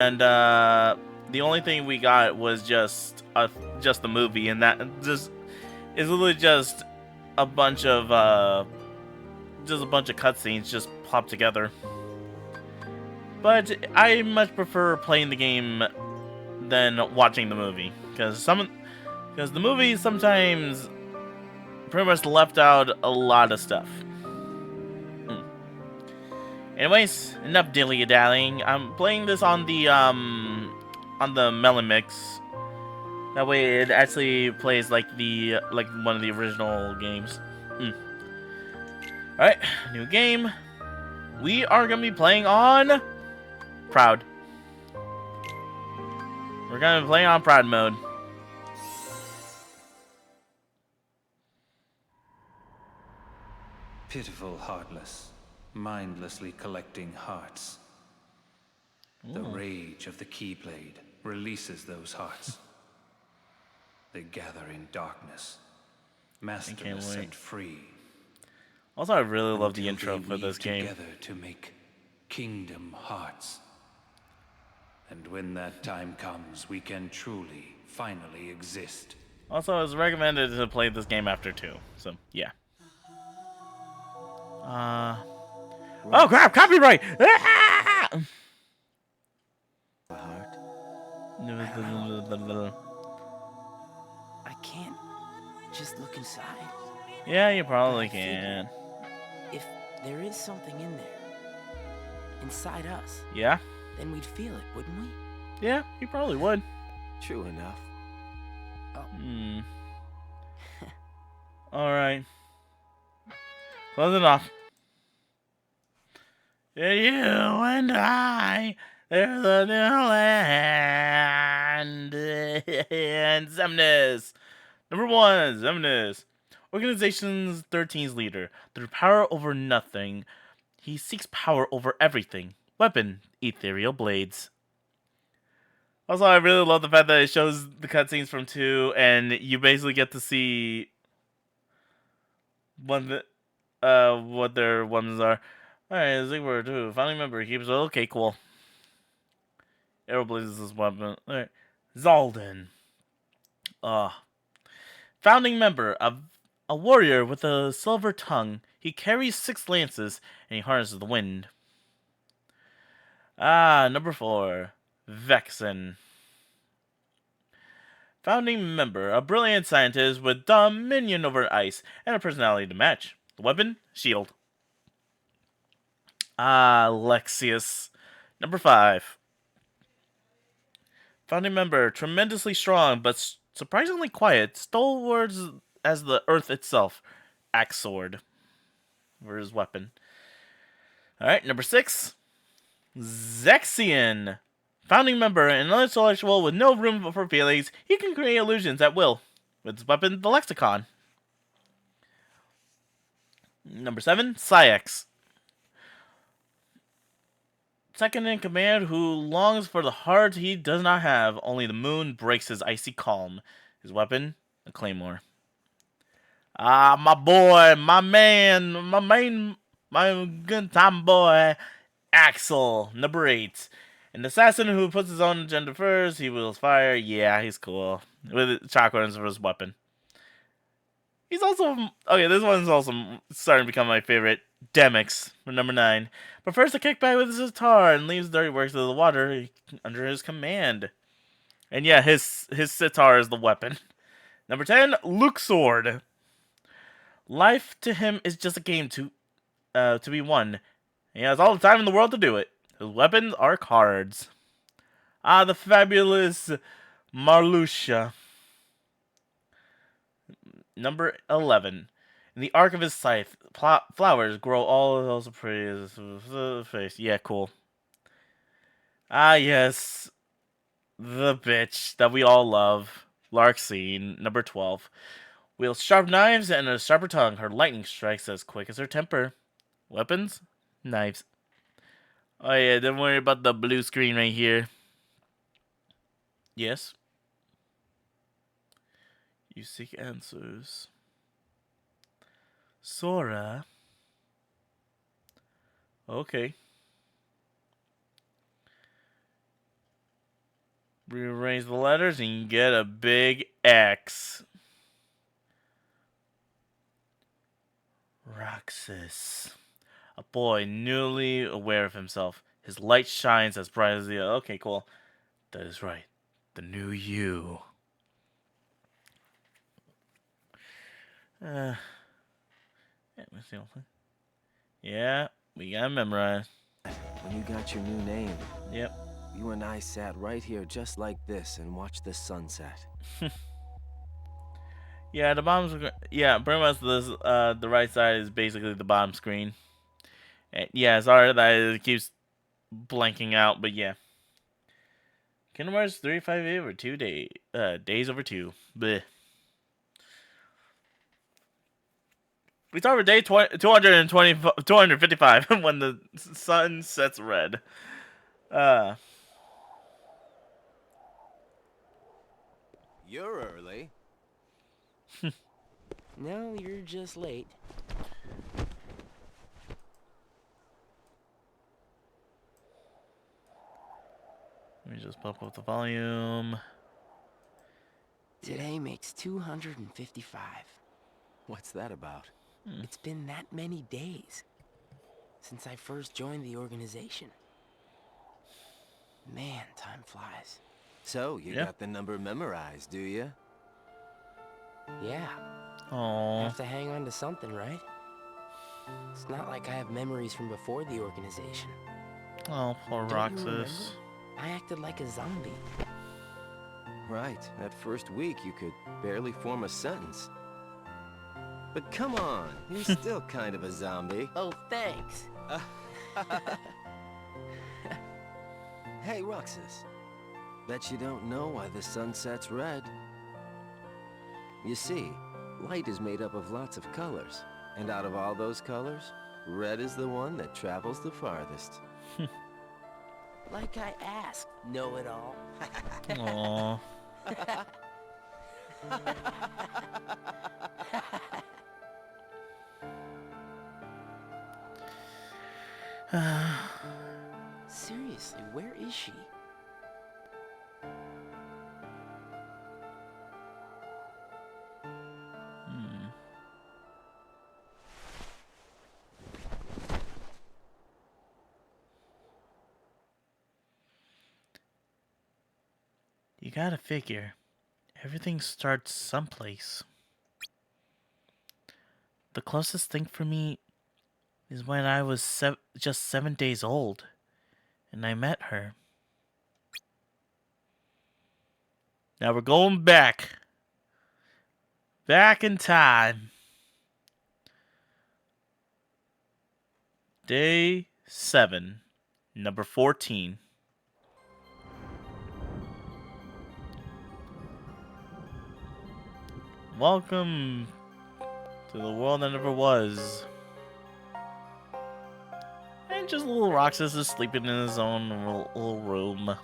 and the only thing we got was just the movie, and that just is literally a bunch of just a bunch of cutscenes just plopped together. But I much prefer playing the game than watching the movie because the movie sometimes pretty much left out a lot of stuff. Anyways, enough dilly dallying. I'm playing this on the Melon Mix. That way, it actually plays like one of the original games. All right, new game. We are gonna be playing on Proud. We're gonna be playing on Proud mode. Pitiful heartless, mindlessly collecting hearts. The rage of the Keyblade releases those hearts. They gather in darkness, masterless and free. Also, I really love the intro for this game. Together to make kingdom hearts. And when that time comes, we can truly, finally exist. Also, it's recommended to play this game after 2. So, yeah. Oh crap! Copyright! I can't just look inside. Yeah, you probably can. If there is something in there, inside us, yeah, then we'd feel it, wouldn't we? Yeah, you probably would. True enough. Oh. Alright. Close it off. You and I, there's a new land. And Xemnas. Number 1, Xemnas. Organization's 13's leader. Through power over nothing, he seeks power over everything. Weapon, ethereal blades. Also, I really love the fact that it shows the cutscenes from 2, and you basically get to see what their weapons are. Alright, Zigbert 2, founding member, keeps it. Okay, cool. Arrowblaze is his weapon. Alright. Zaldin. Founding member, a warrior with a silver tongue. He carries 6 lances, and he harnesses the wind. Number 4. Vexen. Founding member, a brilliant scientist with dominion over ice and a personality to match. The weapon, shield. Lexaeus. Number 5. Founding member, tremendously strong but surprisingly quiet, stalwart as the earth itself. Axe sword. For his weapon. Alright, number 6. Zexion. Founding member, an intellectual with no room for feelings, he can create illusions at will. With his weapon, the Lexicon. Number 7, Saïx. Second in command who longs for the heart he does not have. Only the moon breaks his icy calm. His weapon, a claymore. My boy, my good time boy, Axel, number 8. An assassin who puts his own agenda first. He wields fire. Yeah, he's cool. With chakras for his weapon. He's also... Okay, this one's also starting to become my favorite. Demyx, for number 9. Prefers to kick back with his guitar and leaves dirty works of the water under his command. And yeah, his sitar is the weapon. Number 10, Luxord. Life to him is just a game to be won. He has all the time in the world to do it. His weapons are cards. The fabulous Marluxia. Number 11. In the arc of his scythe, flowers grow all those pretty as the face. Yeah, cool. Yes. The bitch that we all love. Larxene, number 12. Wields sharp knives and a sharper tongue. Her lightning strikes as quick as her temper. Weapons? Knives. Oh yeah, don't worry about the blue screen right here. Yes? You seek answers. Sora. Okay. Rearrange the letters and you get a big X. Roxas. A boy newly aware of himself. His light shines as bright as the... Okay, cool. That is right. The new you. Yeah, let's see. Yeah, we got memorized. When you got your new name, Yep. you and I sat right here just like this and watched the sunset. Yeah, the bottom. Yeah, pretty much the right side is basically the bottom screen. And yeah, sorry that it keeps blanking out, but yeah. Kingdom Hearts 358 over 2 days over 2. Bleh. We start with day 255 when the sun sets red. You're early. No, you're just late. Let me just pump up the volume. Today makes 255. What's that about? It's been that many days since I first joined the organization. Man, time flies. So, you Yeah. got the number memorized, do you? Yeah, Oh, have to hang on to something, right? It's not like I have memories from before the organization. oh, poor Don't you Roxas. remember? I acted like a zombie. Right. That first week, you could barely form a sentence. But come on, you're still kind of a zombie. Oh, thanks. Hey, Roxas. Bet you don't know why the sun sets red. You see, light is made up of lots of colors. And out of all those colors, red is the one that travels the farthest. Like I asked, know-it-all. Oh. Seriously, where is she? You gotta figure, everything starts someplace. The closest thing for me is when I was just 7 days old, and I met her. Now we're going back in time. Day 7, number 14. Welcome to the world that never was. And just little Roxas is sleeping in his own little room.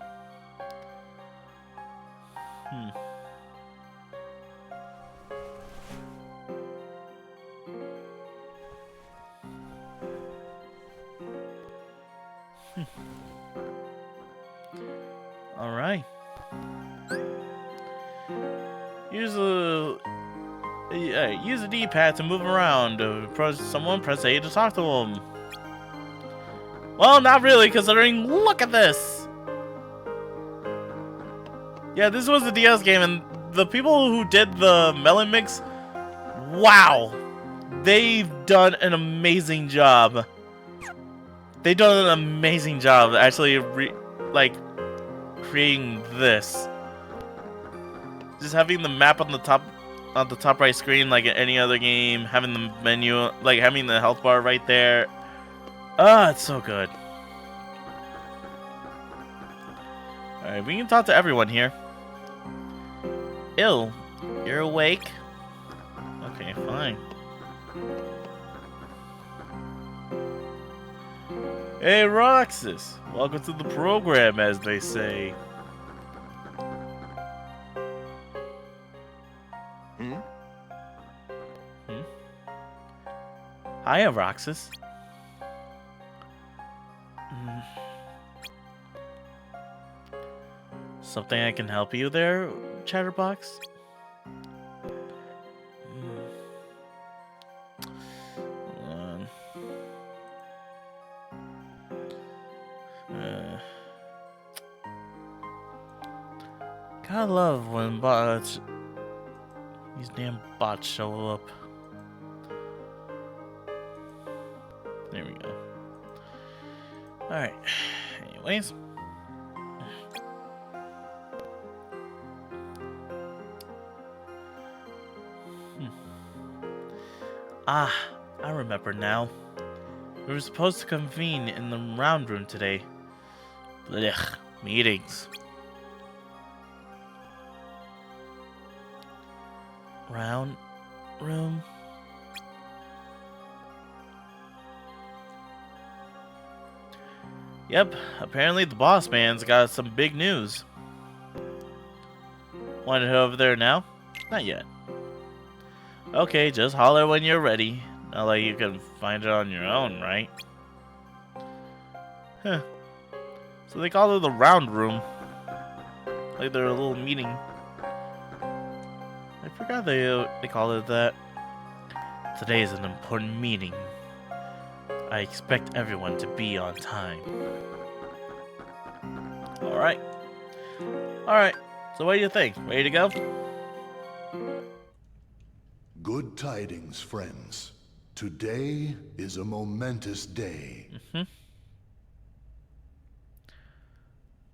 Alright. Use the D-pad to move around. Press A to talk to him. Well, not really, considering look at this! Yeah, this was a DS game, and the people who did the Melon Mix, wow! They've done an amazing job. They've done an amazing job actually, creating this. Just having the map on the top right screen like in any other game, having the menu, like having the health bar right there. Ah, it's so good. Alright, we can talk to everyone here. Ill, you're awake? Okay, fine. Hey, Roxas! Welcome to the program, as they say. Hiya, Roxas. Something I can help you there, Chatterbox? Um, uh, Gotta love when these damn bots show up. There we go. Alright. Anyways. Ah, I remember now. We were supposed to convene in the round room today. Blech, meetings. Round room? Yep, apparently the boss man's got some big news. Want to head over there now? Not yet. Okay, just holler when you're ready. Not like you can find it on your own, right? Huh. So they call it the round room. Like their little meeting. I forgot they call it that. Today is an important meeting. I expect everyone to be on time. Alright. Alright. So what do you think? Ready to go? Good tidings, friends. Today is a momentous day.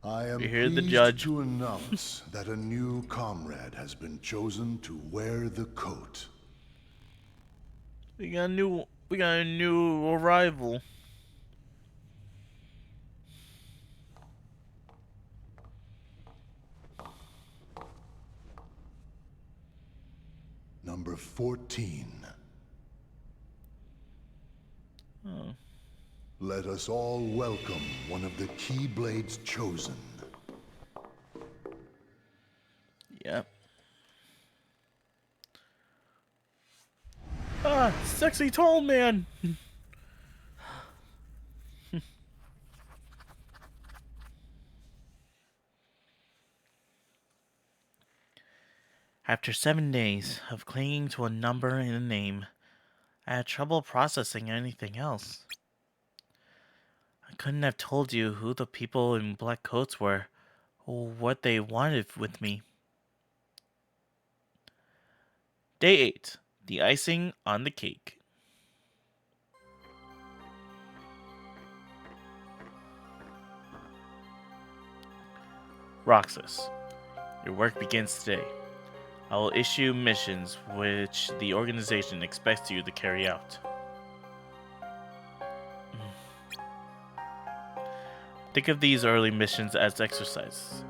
I am We hear the pleased judge. to announce that a new comrade has been chosen to wear the coat. We got a new arrival. Number 14. Oh. Let us all welcome one of the Keyblades chosen. Yep. Ah, sexy tall man. After 7 days of clinging to a number and a name, I had trouble processing anything else. I couldn't have told you who the people in black coats were, or what they wanted with me. Day 8. The icing on the cake. Roxas, your work begins today. I will issue missions which the organization expects you to carry out. Think of these early missions as exercises.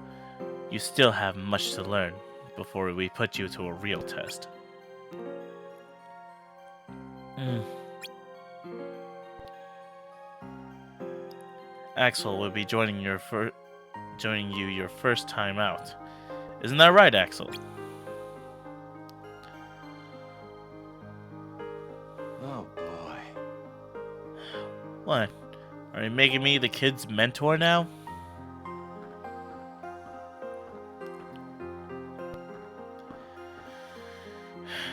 You still have much to learn before we put you to a real test. Axel will be joining you your first time out. Isn't that right, Axel? Oh boy. What? Are you making me the kid's mentor now?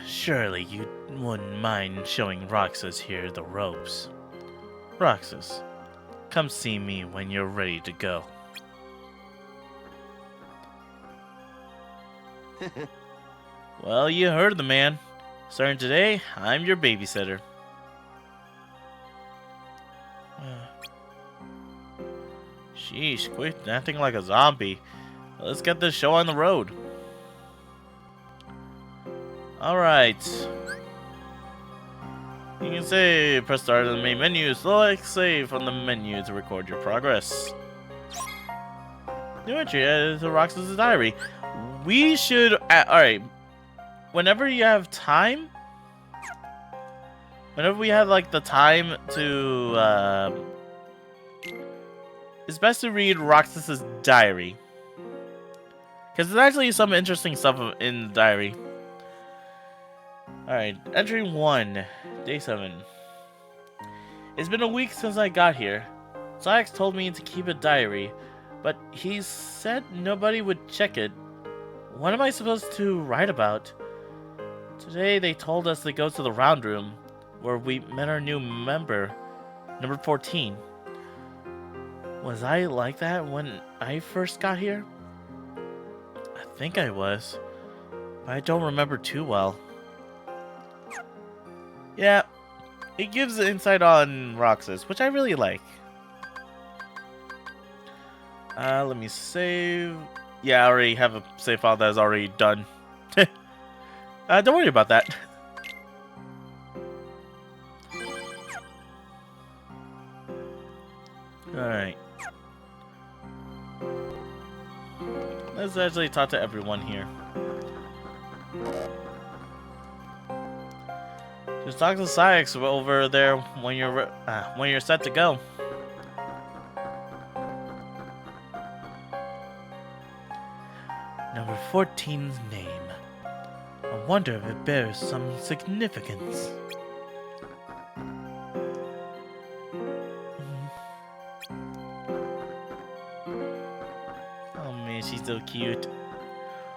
Surely you wouldn't mind showing Roxas here the ropes. Roxas, come see me when you're ready to go. Well, you heard the man. Starting today, I'm your babysitter. Sheesh, quit acting like a zombie. Let's get this show on the road. Alright. You can say, press start on the main menu, select save from the menu to record your progress. New entry to Roxas' diary. We should, alright, whenever you have time, whenever we have like the time to, it's best to read Roxas' diary. Because there's actually some interesting stuff in the diary. Alright, entry 1, day 7. It's been a week since I got here. Zayax told me to keep a diary, But he said nobody would check it. What am I supposed to write about? Today they told us to go to the round room, where we met our new member, number 14. Was I like that when I first got here? I think I was, but I don't remember too well. Yeah, it gives the insight on Roxas, which I really like. Let me save. Yeah, I already have a save file that is already done. Don't worry about that. Alright. Let's actually talk to everyone here. Just talk to Sykes over there when you're set to go. Number 14's name. I wonder if it bears some significance. Oh man, she's so cute.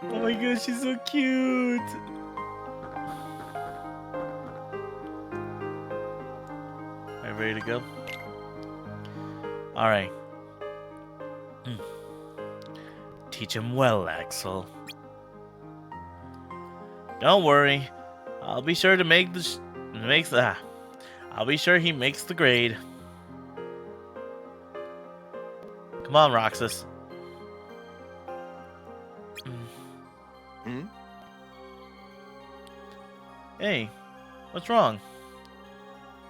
Oh my god, she's so cute. Are you ready to go? Alright. Teach him well, Axel. Don't worry. I'll be sure to make the I'll be sure he makes the grade. Come on, Roxas. Hmm? Hey, what's wrong?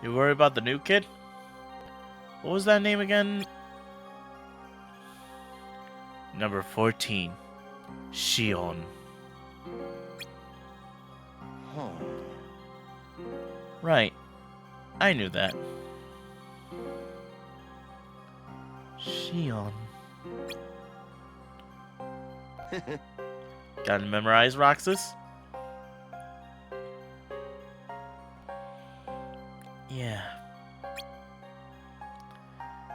You worried about the new kid? What was that name again? Number 14. Shion. Oh. Right. I knew that. Shion. Gotta memorize, Roxas? Yeah.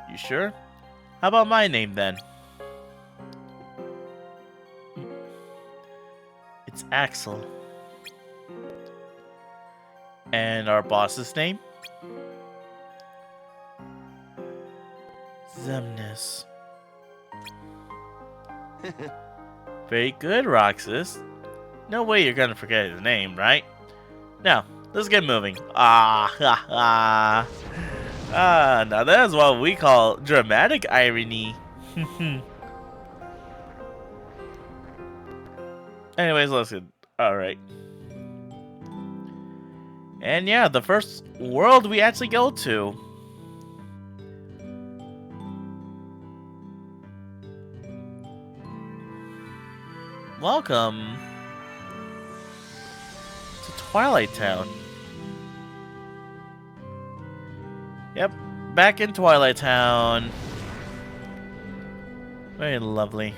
You sure? How about my name then? It's Axel. And our boss's name? Xemnas. Very good, Roxas. No way you're gonna forget his name, right? Now, let's get moving. Ah, ha, ha. Ah, now that is what we call dramatic irony. Anyways, let's get... Alright. And yeah, the first world we actually go to. Welcome to Twilight Town. Yep, back in Twilight Town. Very lovely.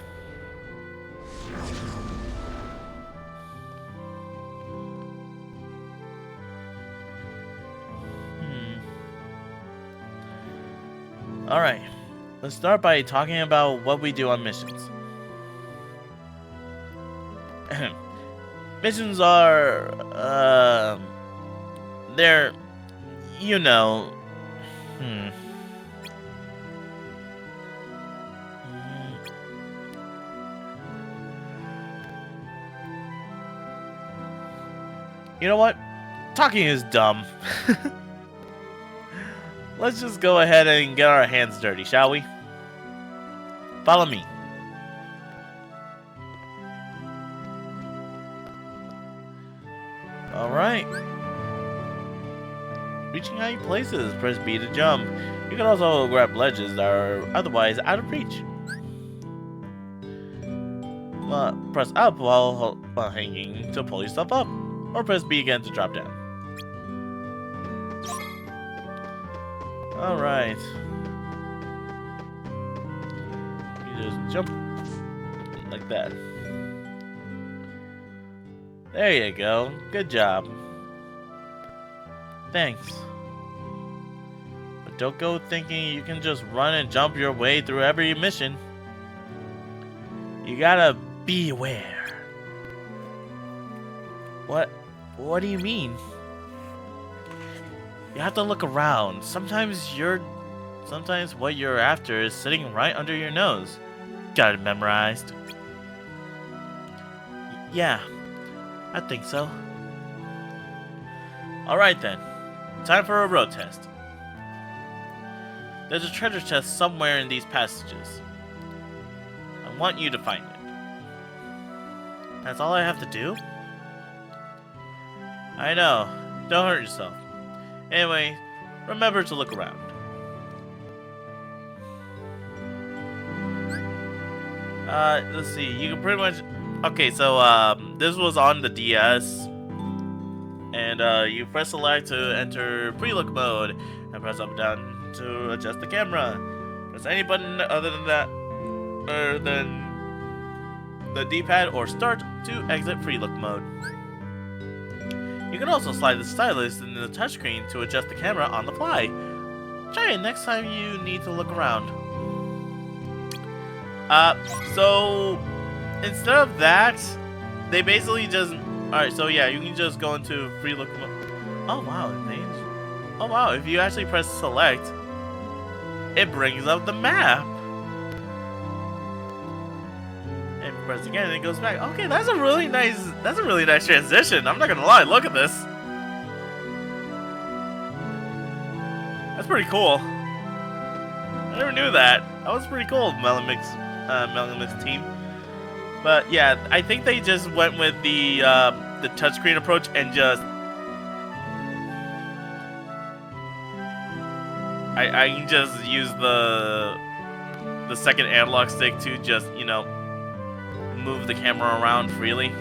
Alright, let's start by talking about what we do on missions. Missions are, they're, you know, You know what? Talking is dumb. Let's just go ahead and get our hands dirty, shall we? Follow me. Alright. Reaching high places, press B to jump. You can also grab ledges that are otherwise out of reach. Press up while hanging to pull yourself up. Or press B again to drop down. Alright. You just jump like that. There you go. Good job. Thanks. But don't go thinking you can just run and jump your way through every mission. You gotta be aware. What do you mean? You have to look around. Sometimes what you're after is sitting right under your nose. Got it memorized. Yeah, I think so. Alright then. Time for a road test. There's a treasure chest somewhere in these passages. I want you to find it. That's all I have to do? I know. Don't hurt yourself. Anyway, remember to look around. Let's see. You can pretty much... Okay, so, this was on the DS. And, you press select to enter pre-look mode. And press up and down to adjust the camera. Press any button other than that. Or than the D-pad or start to exit pre-look mode. You can also slide the stylus in the touchscreen to adjust the camera on the fly. Try it next time you need to look around. So instead of that, they basically just... Alright, so yeah, you can just go into free look mode. Oh wow, oh wow, if you actually press select, it brings up the map. And press again and it goes back. Okay, that's a really nice transition. I'm not gonna lie, look at this. That's pretty cool. I never knew that. That was pretty cool, Melon Mix team. But yeah, I think they just went with the touchscreen approach and just I can just use the second analog stick to just, you know, move the camera around freely.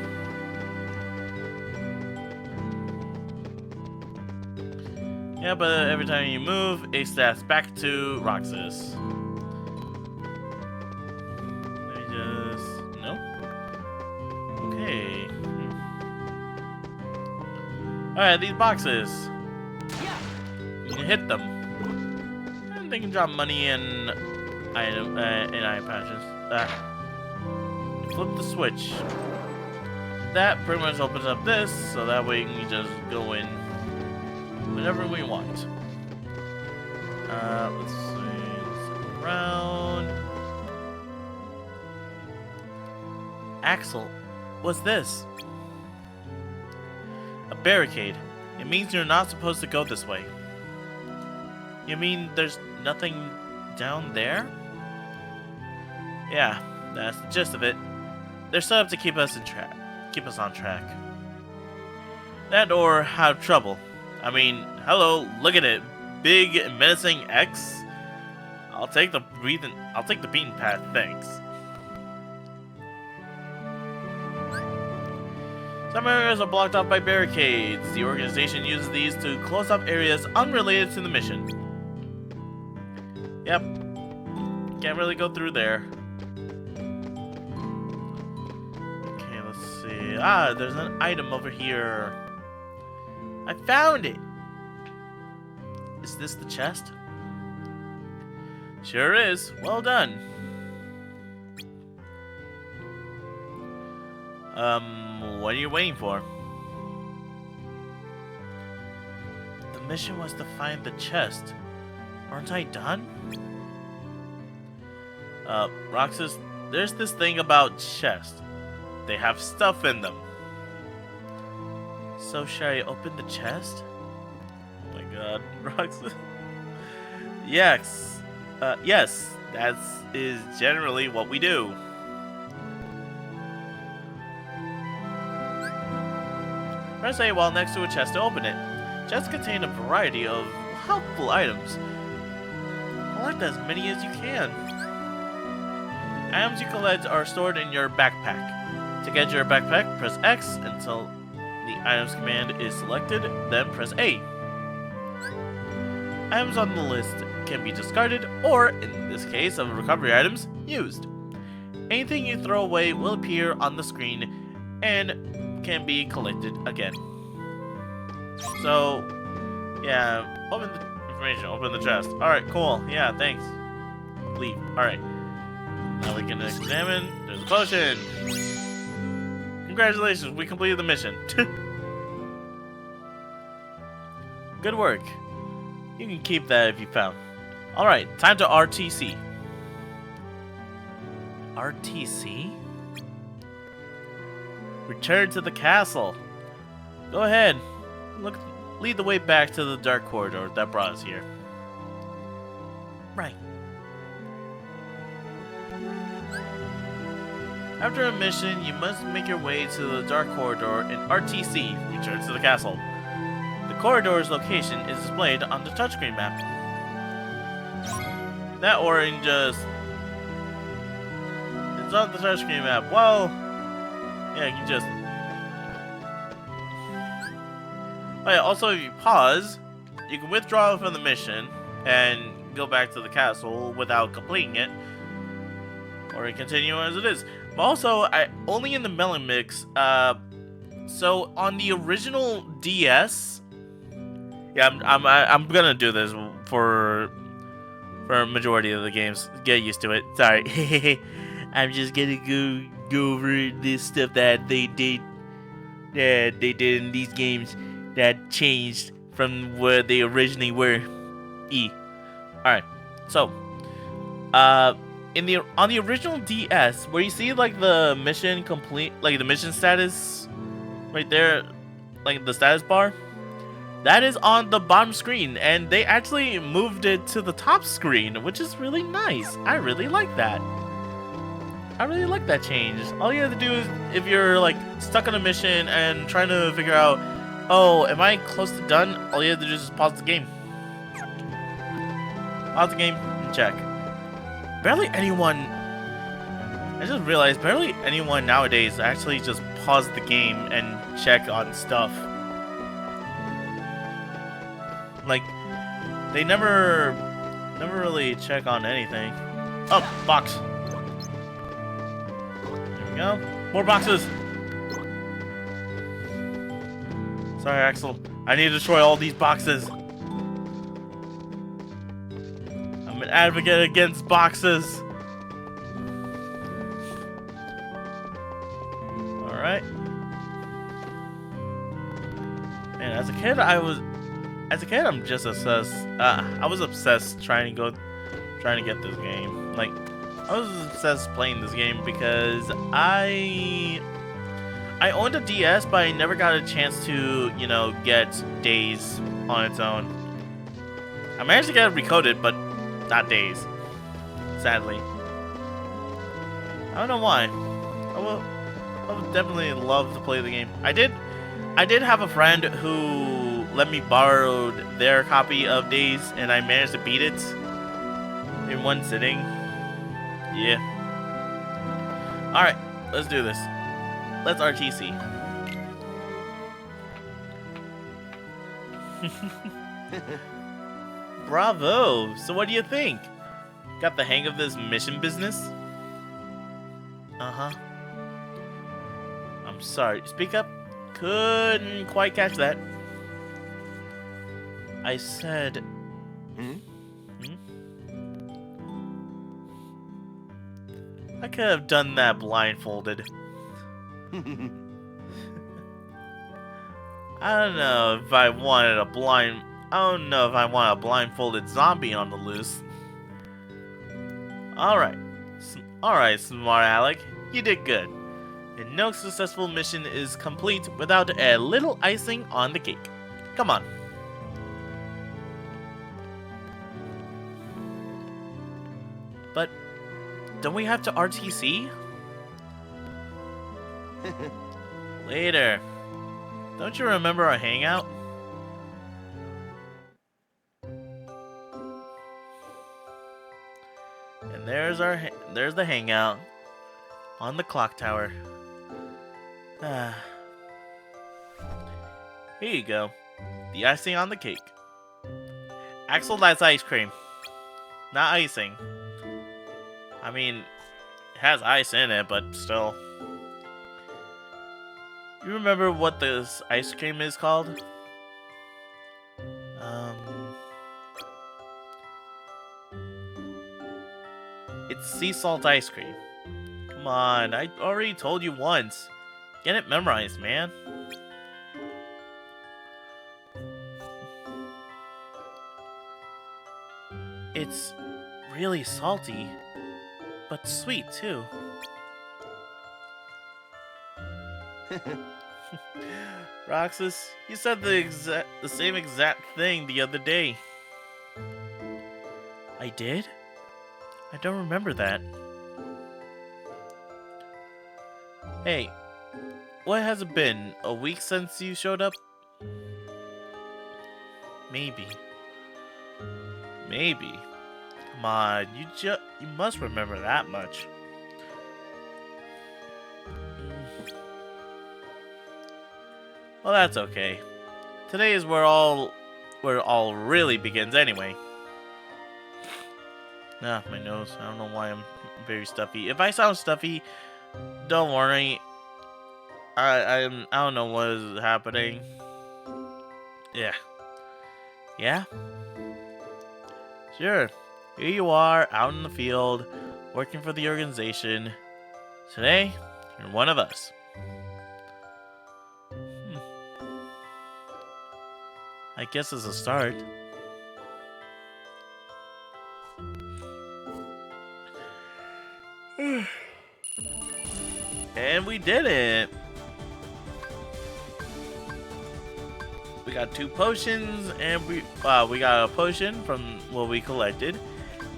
Yeah, but every time you move, it snaps back to Roxas. Let me just... No? Okay. Alright, these boxes. You can hit them. And they can drop money and eye patches. Flip the switch. That pretty much opens up this, so that way you can just go in whenever we want. Let's see. Let's go around. Axel, what's this? A barricade. It means you're not supposed to go this way. You mean there's nothing down there? Yeah, that's the gist of it. They're set up to keep us on track. That or have trouble. I mean, hello, look at it. Big menacing X. I'll take the beaten path, thanks. Some areas are blocked off by barricades. The organization uses these to close up areas unrelated to the mission. Yep. Can't really go through there. Okay, let's see. Ah, there's an item over here. I found it! Is this the chest? Sure is. Well done. What are you waiting for? The mission was to find the chest. Aren't I done? Roxas, there's this thing about chests. They have stuff in them. So should I open the chest? Oh my god, Roxas. Yes. Yes, that is generally what we do. Press A while next to a chest to open it. Chests contain a variety of helpful items. Collect as many as you can. Items you collect are stored in your backpack. To get your backpack, press X until the items command is selected, then press A. Items on the list can be discarded, or, in this case of recovery items, used. Anything you throw away will appear on the screen and can be collected again. So, yeah, open the information, open the chest. Alright, cool, yeah, thanks. Leave, alright. Now we can examine There's a potion. Congratulations, we completed the mission. Good work. You can keep that if you found. Alright, time to RTC. RTC? Return to the castle. Go ahead. Lead the way back to the dark corridor that brought us here. Right. After a mission, you must make your way to the dark corridor in RTC. Return to the castle. The corridor's location is displayed on the touchscreen map. That orange it's on the touchscreen map. Well, yeah, you can just. Oh yeah, also if you pause, you can withdraw from the mission and go back to the castle without completing it, or continue as it is. But also, only in the Melon Mix. So on the original DS, yeah, I'm gonna do this for a majority of the games. Get used to it. Sorry, I'm just gonna go over this stuff that they did in these games that changed from where they originally were. Alright, so on the original DS, where you see like the mission complete, like the mission status right there, like the status bar, that is on the bottom screen, and they actually moved it to the top screen, which is really nice. I really like that. I really like that change. All you have to do is, if you're like stuck on a mission and trying to figure out, oh, am I close to done? All you have to do is just pause the game. Pause the game and check. Barely anyone. I just realized barely anyone nowadays actually just pause the game and check on stuff. Like, they never really check on anything. Oh, box. There we go. More boxes. Sorry, Axel. I need to destroy all these boxes. I'm an advocate against boxes. Alright. Man, as a kid, I'm just obsessed. I was obsessed trying to get this game. Like, I was obsessed playing this game because I owned a DS, but I never got a chance to, you know, get Days on its own. I managed to get it recoded, but not Days. Sadly. I don't know why. I would definitely love to play the game. I did have a friend who let me borrow their copy of Days, and I managed to beat it in one sitting. Yeah. Alright, let's do this. Let's RTC. Bravo! So what do you think? Got the hang of this mission business? Uh-huh. I'm sorry. Speak up. Couldn't quite catch that. I said... I could have done that blindfolded. I don't know if I wanted a blindfolded zombie on the loose. Alright, smart Alec. You did good. And no successful mission is complete without a little icing on the cake. Come on. But don't we have to RTC? Later. Don't you remember our hangout? And there's the hangout on the clock tower. Here you go. The icing on the cake. Axel likes ice cream, not icing. I mean, it has ice in it, but still. You remember what this ice cream is called? It's sea salt ice cream. Come on, I already told you once. Get it memorized, man. It's really salty, but sweet too. Roxas, you said the same exact thing the other day. I did? I don't remember that. Hey, what has it been? A week since you showed up? Maybe. Maybe. Come on, you must remember that much. Well, that's okay. Today is where it all really begins anyway. Ah, my nose. I don't know why I'm very stuffy. If I sound stuffy, don't worry. I don't know what is happening. Yeah. Yeah? Sure. Here you are, out in the field, working for the organization. Today, you're one of us. I guess it's a start. And we did it! We got 2 potions, and we got a potion from what we collected,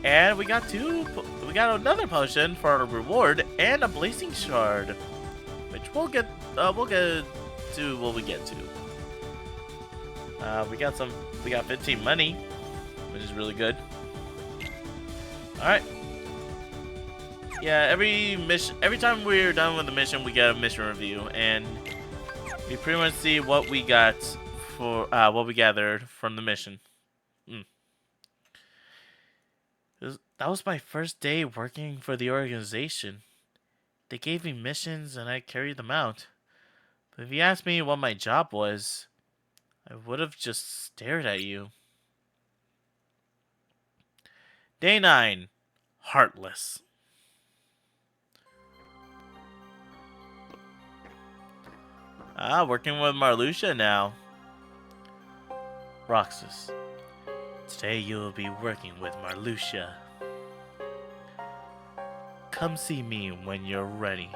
and we got another potion for our reward and a blazing shard, which we'll get to what we get to. We got 15 money, which is really good. All right. Yeah, every time we're done with the mission, we get a mission review, and we pretty much see what we got for what we gathered from the mission. That was my first day working for the organization. They gave me missions, and I carried them out. But if you asked me what my job was, I would have just stared at you. Day 9. Heartless. Working with Marluxia now. Roxas. Today you will be working with Marluxia. Come see me when you're ready.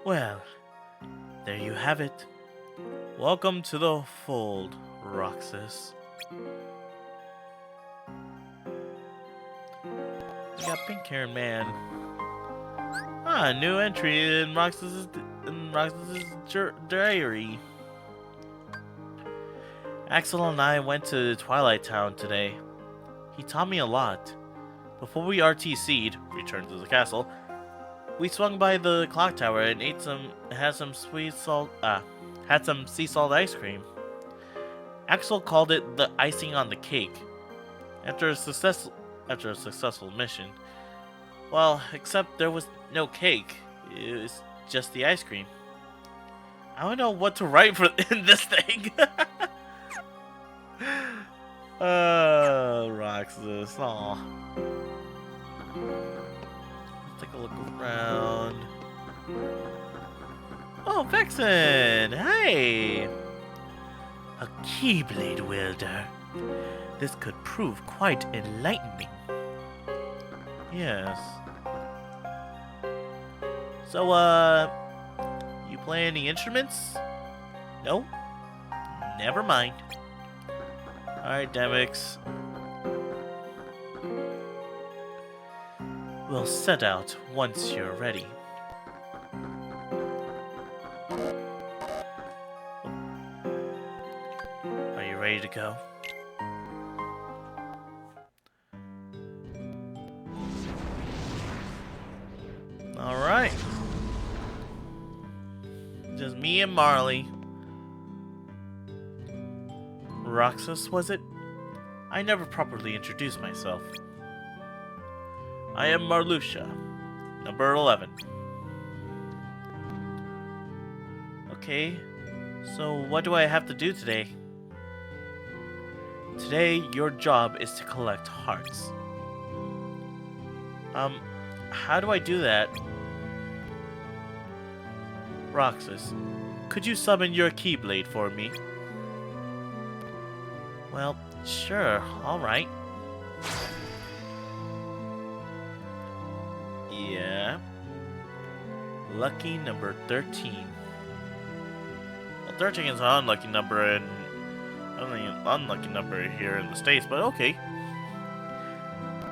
Well, there you have it. Welcome to the fold, Roxas. You got pink-haired man. New entry in Roxas's diary. Axel and I went to Twilight Town today. He taught me a lot. Before we RTC'd, returned to the castle, we swung by the clock tower and had some sea salt ice cream. Axel called it the icing on the cake. After a successful mission. Well, except there was no cake. It was just the ice cream. I don't know what to write for in this thing. Roxas. Aw. Let's take a look around. Oh, Vexen! Hey! A Keyblade wielder. This could prove quite enlightening. Yes. So, you play any instruments? No? Never mind. Alright, Demyx. We'll set out once you're ready. Are you ready to go? Alright. Just me and Marley. Roxas, was it? I never properly introduced myself. I am Marluxia, number 11. Okay, so what do I have to do today? Today, your job is to collect hearts. How do I do that? Roxas, could you summon your Keyblade for me? Well, sure, alright. Yeah. Lucky number 13. Well, 13 is an unlucky number and only an unlucky number here in the States, but okay.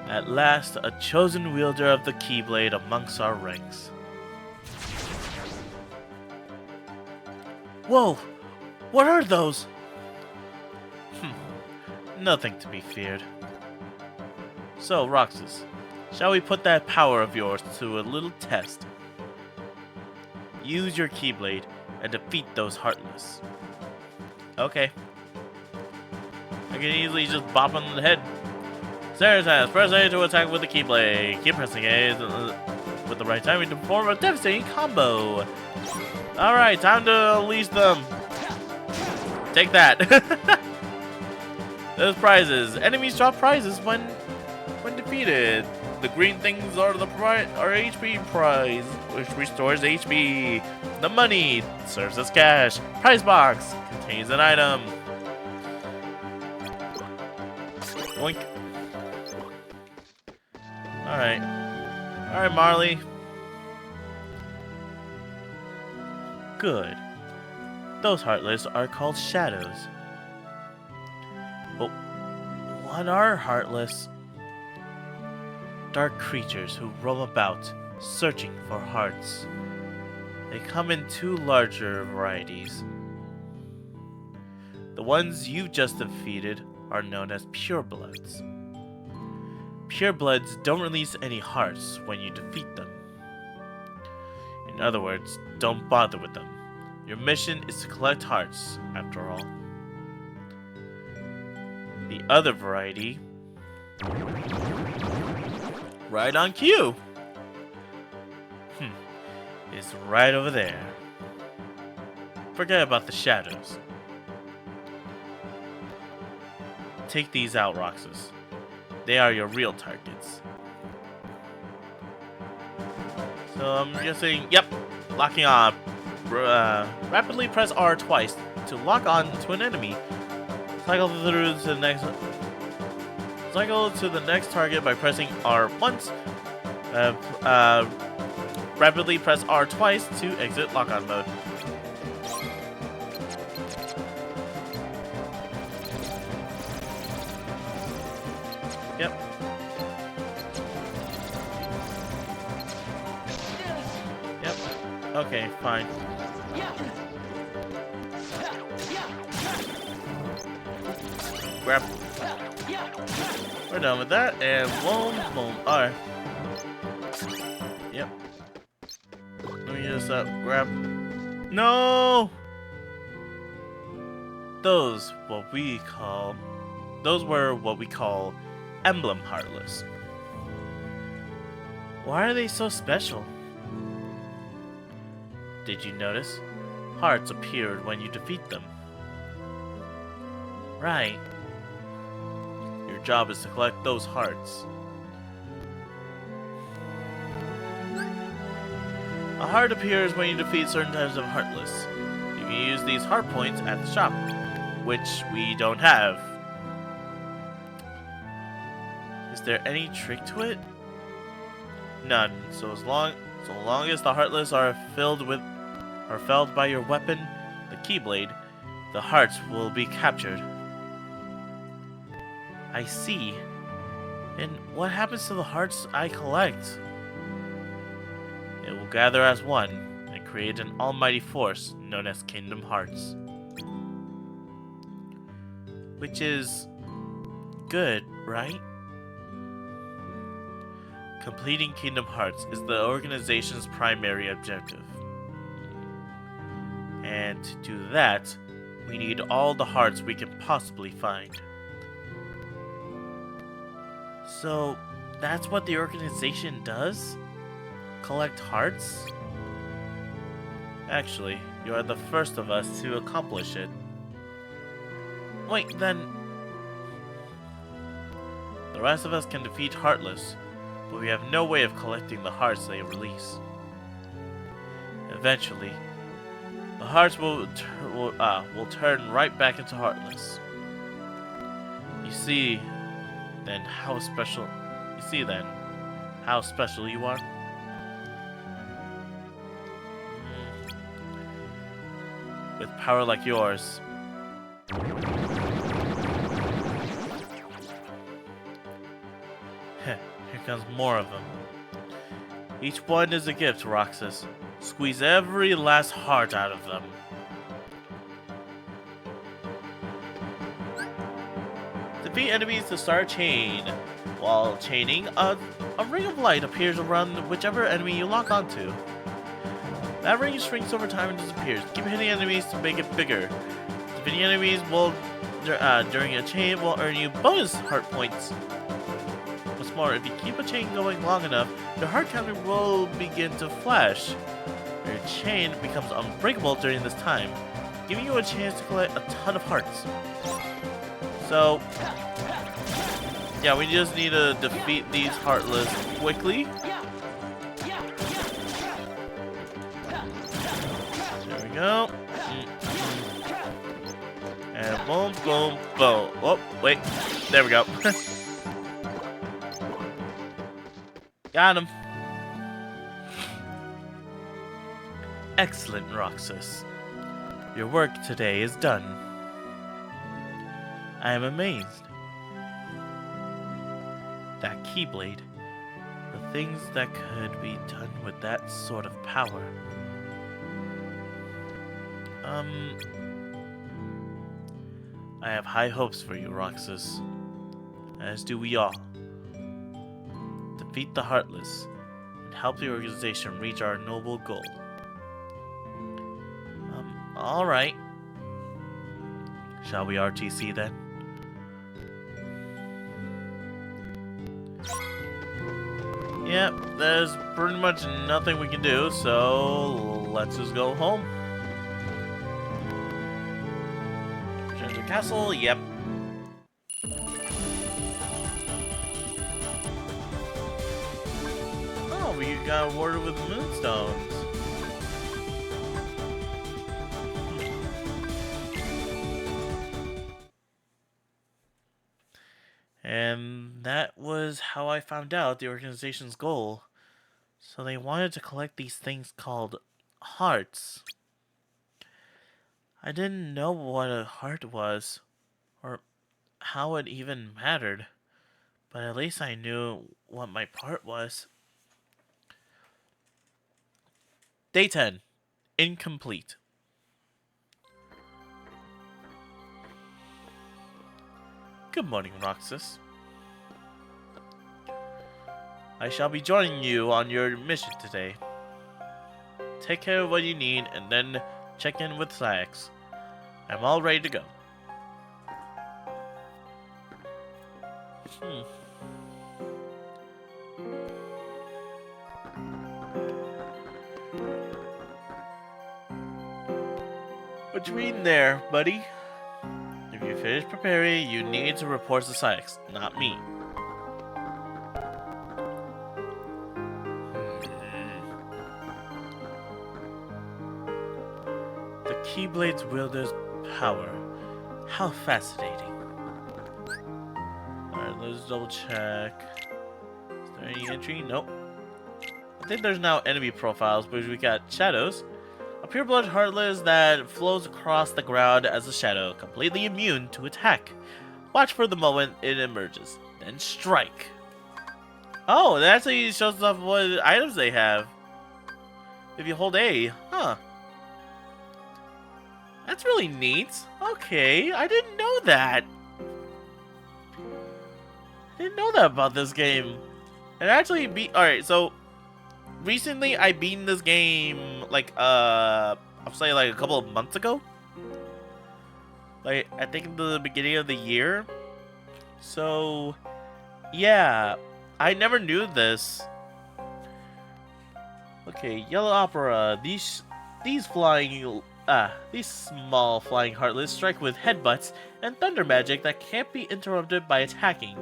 At last, a chosen wielder of the Keyblade amongst our ranks. Whoa! What are those? Nothing to be feared. So, Roxas, shall we put that power of yours to a little test? Use your Keyblade and defeat those Heartless. Okay. I can easily just bop on the head. Ceratinas, press A to attack with the Keyblade. Keep pressing A with the right timing to perform a devastating combo. Alright, time to unleash them. Take that. Those prizes. Enemies drop prizes when defeated. The green things are our HP prize, which restores HP. The money serves as cash. Prize box contains an item. Oink. Alright, Marley. Good. Those Heartless are called Shadows. But what are Heartless? Dark creatures who roam about, searching for hearts. They come in two larger varieties. The ones you just defeated are known as Purebloods. Purebloods don't release any hearts when you defeat them. In other words, don't bother with them. Your mission is to collect hearts, after all. The other variety... right on cue! Is right over there. Forget about the shadows. Take these out, Roxas. They are your real targets. So I'm guessing, yep, locking on. Rapidly press R twice to lock on to an enemy. Cycle through to the next. Cycle to the next target by pressing R once. Rapidly press R twice to exit lock-on mode. Yep. Yep. Okay, fine. Grab. We're done with that, and boom, boom. Alright. Yep. Let me just grab. No! Those were what we call Emblem Heartless. Why are they so special? Did you notice? Hearts appeared when you defeat them. Right. Your job is to collect those hearts. A heart appears when you defeat certain types of Heartless. You can use these heart points at the shop, which we don't have. Is there any trick to it? None. So long as the Heartless are felled by your weapon, the Keyblade, the hearts will be captured. I see. And what happens to the hearts I collect? It will gather as one and create an almighty force known as Kingdom Hearts. Which is good, right? Completing Kingdom Hearts is the organization's primary objective. And to do that, we need all the hearts we can possibly find. So, that's what the organization does? Collect hearts? Actually, you are the first of us to accomplish it. Wait, then, The rest of us can defeat Heartless, but we have no way of collecting the hearts they release. Eventually, the hearts will turn right back into Heartless. You see then how special you are? With power like yours. Here comes more of them. Each one is a gift, Roxas. Squeeze every last heart out of them. Defeat enemies to start a chain. While chaining, a ring of light appears around whichever enemy you lock onto. That ring shrinks over time and disappears. Keep hitting enemies to make it bigger. Defeating enemies during a chain will earn you bonus heart points. What's more, if you keep a chain going long enough, your heart counter will begin to flash. Your chain becomes unbreakable during this time, giving you a chance to collect a ton of hearts. So, yeah, we just need to defeat these Heartless quickly. There we go. And boom, boom, boom. Oh, wait. There we go. Got him. Excellent, Roxas. Your work today is done. I am amazed. That Keyblade. The things that could be done with that sort of power. I have high hopes for you, Roxas. As do we all. Defeat the Heartless and help the organization reach our noble goal. Alright. Shall we RTC then? Yep, there's pretty much nothing we can do, so let's just go home. Return to the castle, yep. Oh, we got awarded with moonstones. And that was how I found out the organization's goal. So they wanted to collect these things called hearts. I didn't know what a heart was, or how it even mattered. But at least I knew what my part was. Day 10. Incomplete. Good morning, Roxas. I shall be joining you on your mission today. Take care of what you need and then check in with Saïx. I'm all ready to go. What you reading there, buddy? If you finish preparing, you need to report to Saïx, not me. The Keyblade's wielder's power. How fascinating. Alright, let's double check. Is there any entry? Nope. I think there's now enemy profiles, but we got shadows. A pure-blood Heartless that flows across the ground as a shadow, completely immune to attack. Watch for the moment it emerges, then strike. Oh, that actually shows off what items they have. If you hold A, huh. That's really neat. Okay, I didn't know that. I didn't know that about this game. It actually alright, so recently I beaten this game like I'll say like a couple of months ago. Like I think in the beginning of the year. So yeah, I never knew this. Okay, Yellow Opera. These small flying Heartless strike with headbutts and thunder magic that can't be interrupted by attacking.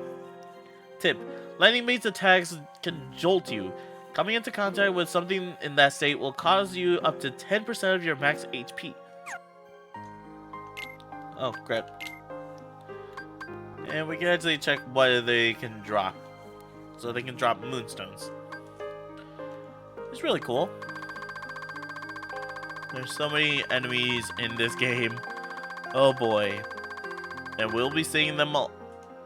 Tip: lightning-based attacks can jolt you. Coming into contact with something in that state will cause you up to 10% of your max HP. Oh, crap. And we can actually check what they can drop. So they can drop moonstones. It's really cool. There's so many enemies in this game. Oh boy. And we'll be seeing them all.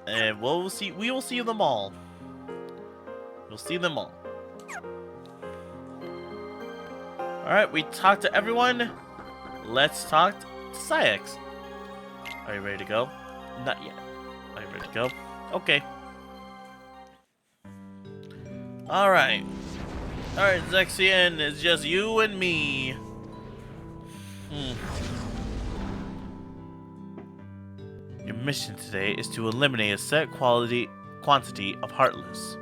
And we will see them all. We'll see them all. Alright, we talked to everyone. Let's talk to Saïx. Are you ready to go? Not yet. Are you ready to go? Okay. Alright. Alright, Zexion, it's just you and me. Your mission today is to eliminate a set quantity of Heartless.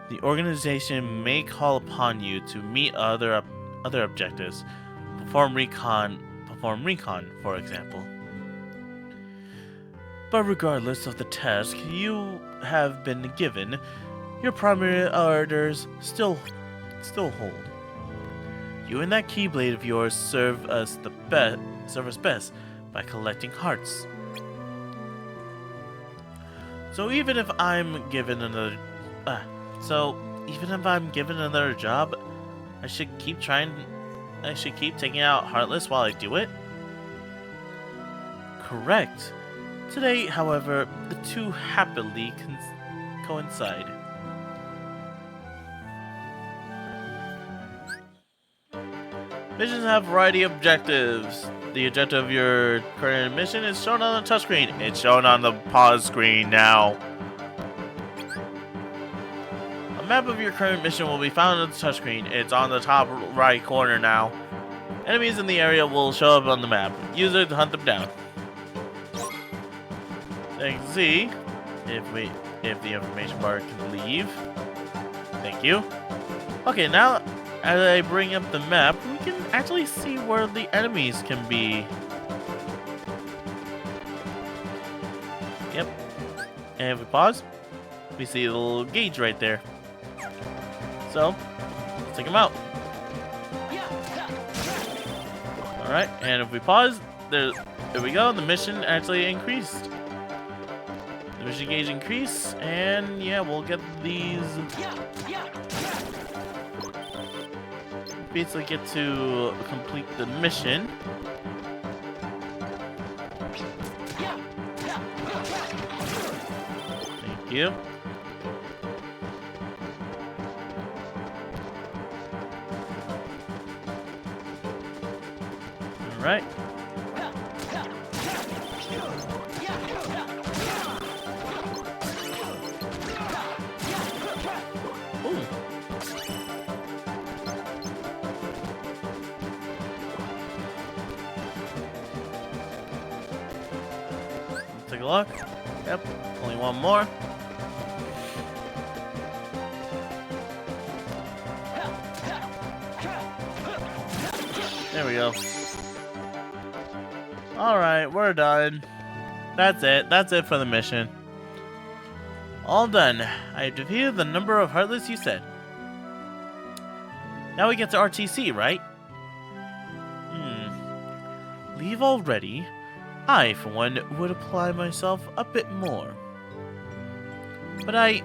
The organization may call upon you to meet other objectives, perform recon, for example. But regardless of the task you have been given, your primary orders still hold. You and that Keyblade of yours serve us best by collecting hearts. So even if I'm given another job, I should keep taking out Heartless while I do it? Correct. Today, however, the two happily coincide. Missions have a variety of objectives. The objective of your current mission is shown on the touchscreen. It's shown on the pause screen now. A map of your current mission will be found on the touchscreen. It's on the top right corner now. Enemies in the area will show up on the map. Use it to hunt them down. So you can see if the information bar can leave. Thank you. Okay, now as I bring up the map, we can actually see where the enemies can be. Yep. And if we pause, we see a little gauge right there. So, let's take them out. Alright, and if we pause, there we go, the mission actually increased. The mission gauge increased, and yeah, we'll get these. Basically get to complete the mission. Thank you. All right. Take a look. Yep, only one more. There we go. Alright, we're done. That's it. That's it for the mission. All done. I have defeated the number of Heartless you said. Now we get to RTC, right? Leave already? I, for one, would apply myself a bit more. But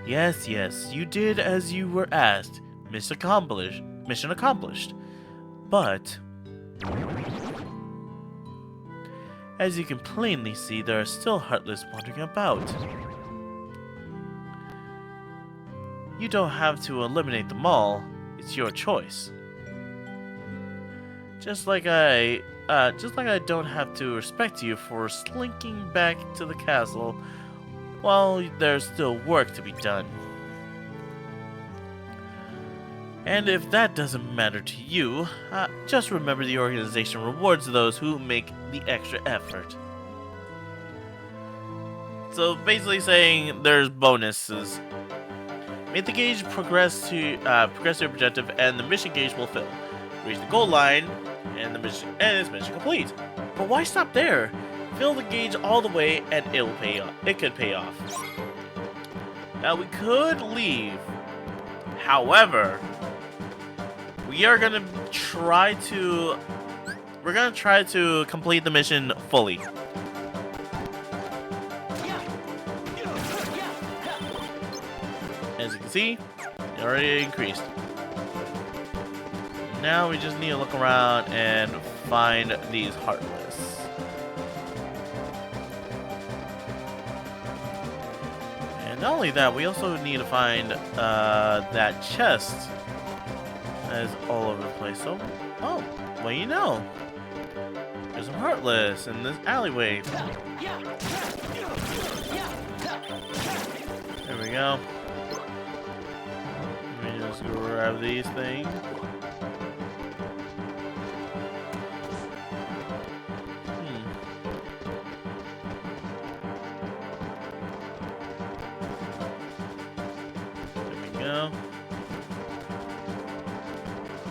Yes, you did as you were asked. Mission accomplished. But as you can plainly see, there are still Heartless wandering about. You don't have to eliminate them all. It's your choice. Just like I don't have to respect you for slinking back to the castle while there's still work to be done. And if that doesn't matter to you, just remember the organization rewards those who make the extra effort. So basically saying there's bonuses. Make the gauge progress your objective, and the mission gauge will fill. Reach the goal line, and it's mission complete. But why stop there? Fill the gauge all the way and it'll pay off. It could pay off. Now we could leave. However, we are gonna try to complete the mission fully. As you can see, it already increased. Now we just need to look around and find these Heartless. And not only that, we also need to find that chest that is all over the place. So, oh, well, you know, there's some Heartless in this alleyway. There we go. Let me just grab these things.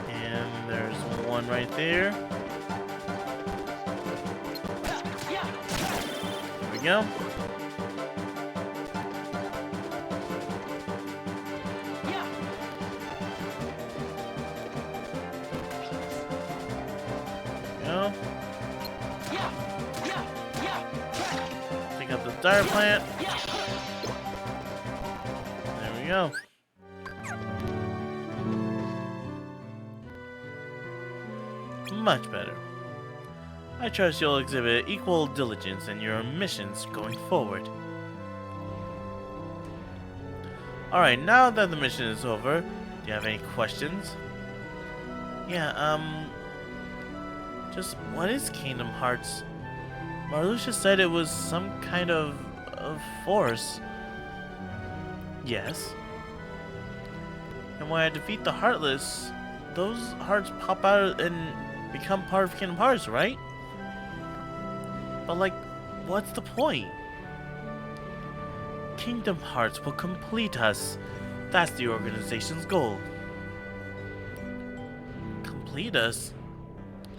And there's one right there. There we go. Pick up the Dire Plant. There we go. Much better. I trust you'll exhibit equal diligence in your missions going forward. Alright, now that the mission is over, do you have any questions? Yeah, just what is Kingdom Hearts? Marluxia said it was some kind of force. Yes. And when I defeat the Heartless, those hearts pop out and become part of Kingdom Hearts, right? But like, what's the point? Kingdom Hearts will complete us. That's the organization's goal. Complete us?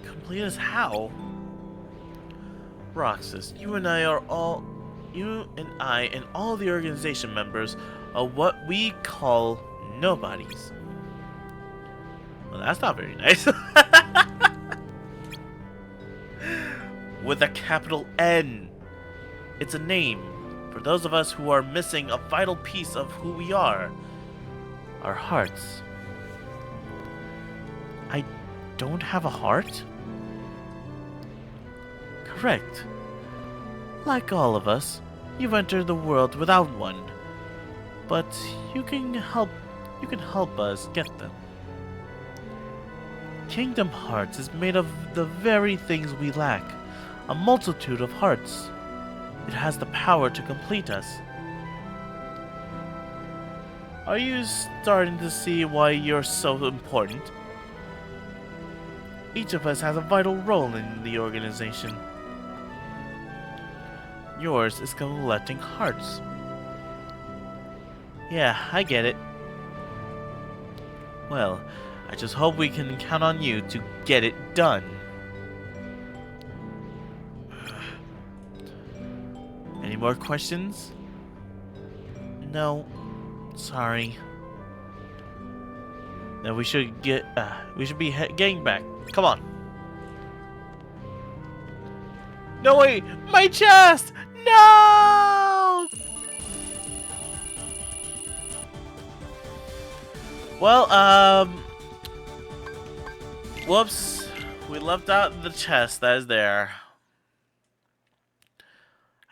Complete us how? Roxas, you and I and all the organization members are what we call nobodies. Well, that's not very nice. With a capital N. It's a name for those of us who are missing a vital piece of who we are. Our hearts. I don't have a heart? Correct. Like all of us, you've entered the world without one. But you can help us get them. Kingdom Hearts is made of the very things we lack. A multitude of hearts. It has the power to complete us. Are you starting to see why you're so important? Each of us has a vital role in the organization. Yours is collecting hearts. Yeah, I get it. Well, I just hope we can count on you to get it done. Any more questions? No. Sorry. Then we should be getting back. Come on. No, wait! My chest! No! Well, whoops. We left out the chest that is there.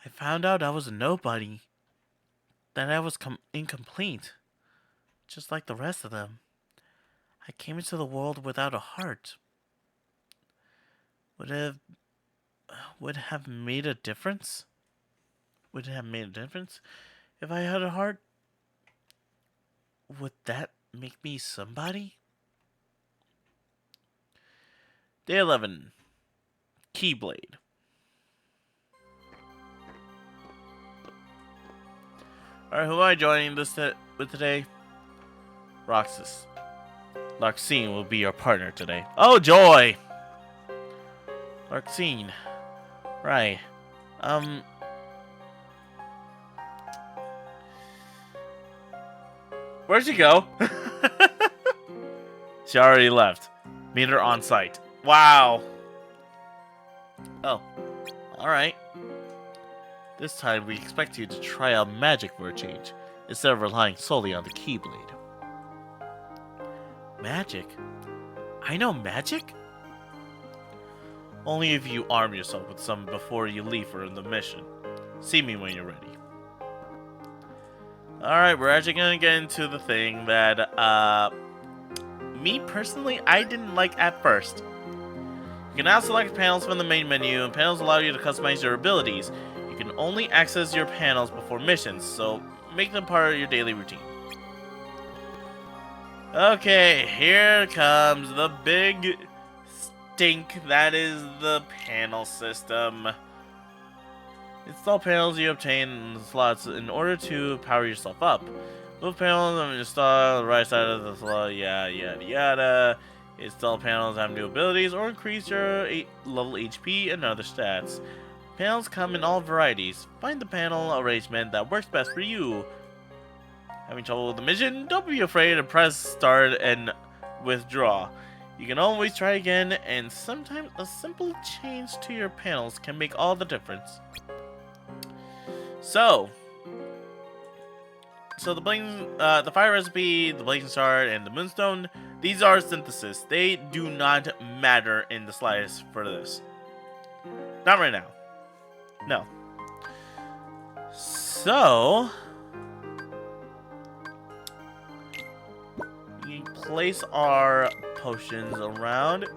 I found out I was a nobody. That I was incomplete. Just like the rest of them. I came into the world without a heart. Would it have made a difference? Would it have made a difference if I had a heart? Would that make me somebody? Day 11. Keyblade. Alright, who am I joining this with today? Roxas. Larxene will be your partner today. Oh, joy! Larxene. Right. Where'd she go? She already left. Meet her on site. Wow. Oh. Alright. This time we expect you to try out magic for a change, instead of relying solely on the Keyblade. Magic? I know magic? Only if you arm yourself with some before you leave for the mission. See me when you're ready. Alright, we're actually gonna get into the thing that, me personally, I didn't like at first. You can now select panels from the main menu, and panels allow you to customize your abilities. You can only access your panels before missions, so make them part of your daily routine. Okay, here comes the big stink that is the panel system. Install panels you obtain in the slots in order to power yourself up. Move panels and install the right side of the slot, yada yada yada. Install panels have new abilities or increase your level HP and other stats. Panels come in all varieties. Find the panel arrangement that works best for you. Having trouble with the mission? Don't be afraid to press start and withdraw. You can always try again, and sometimes a simple change to your panels can make all the difference. So the fire recipe, the blazing shard, and the moonstone, these are synthesis. They do not matter in the slightest for this. Not right now. No. So we place our potions around.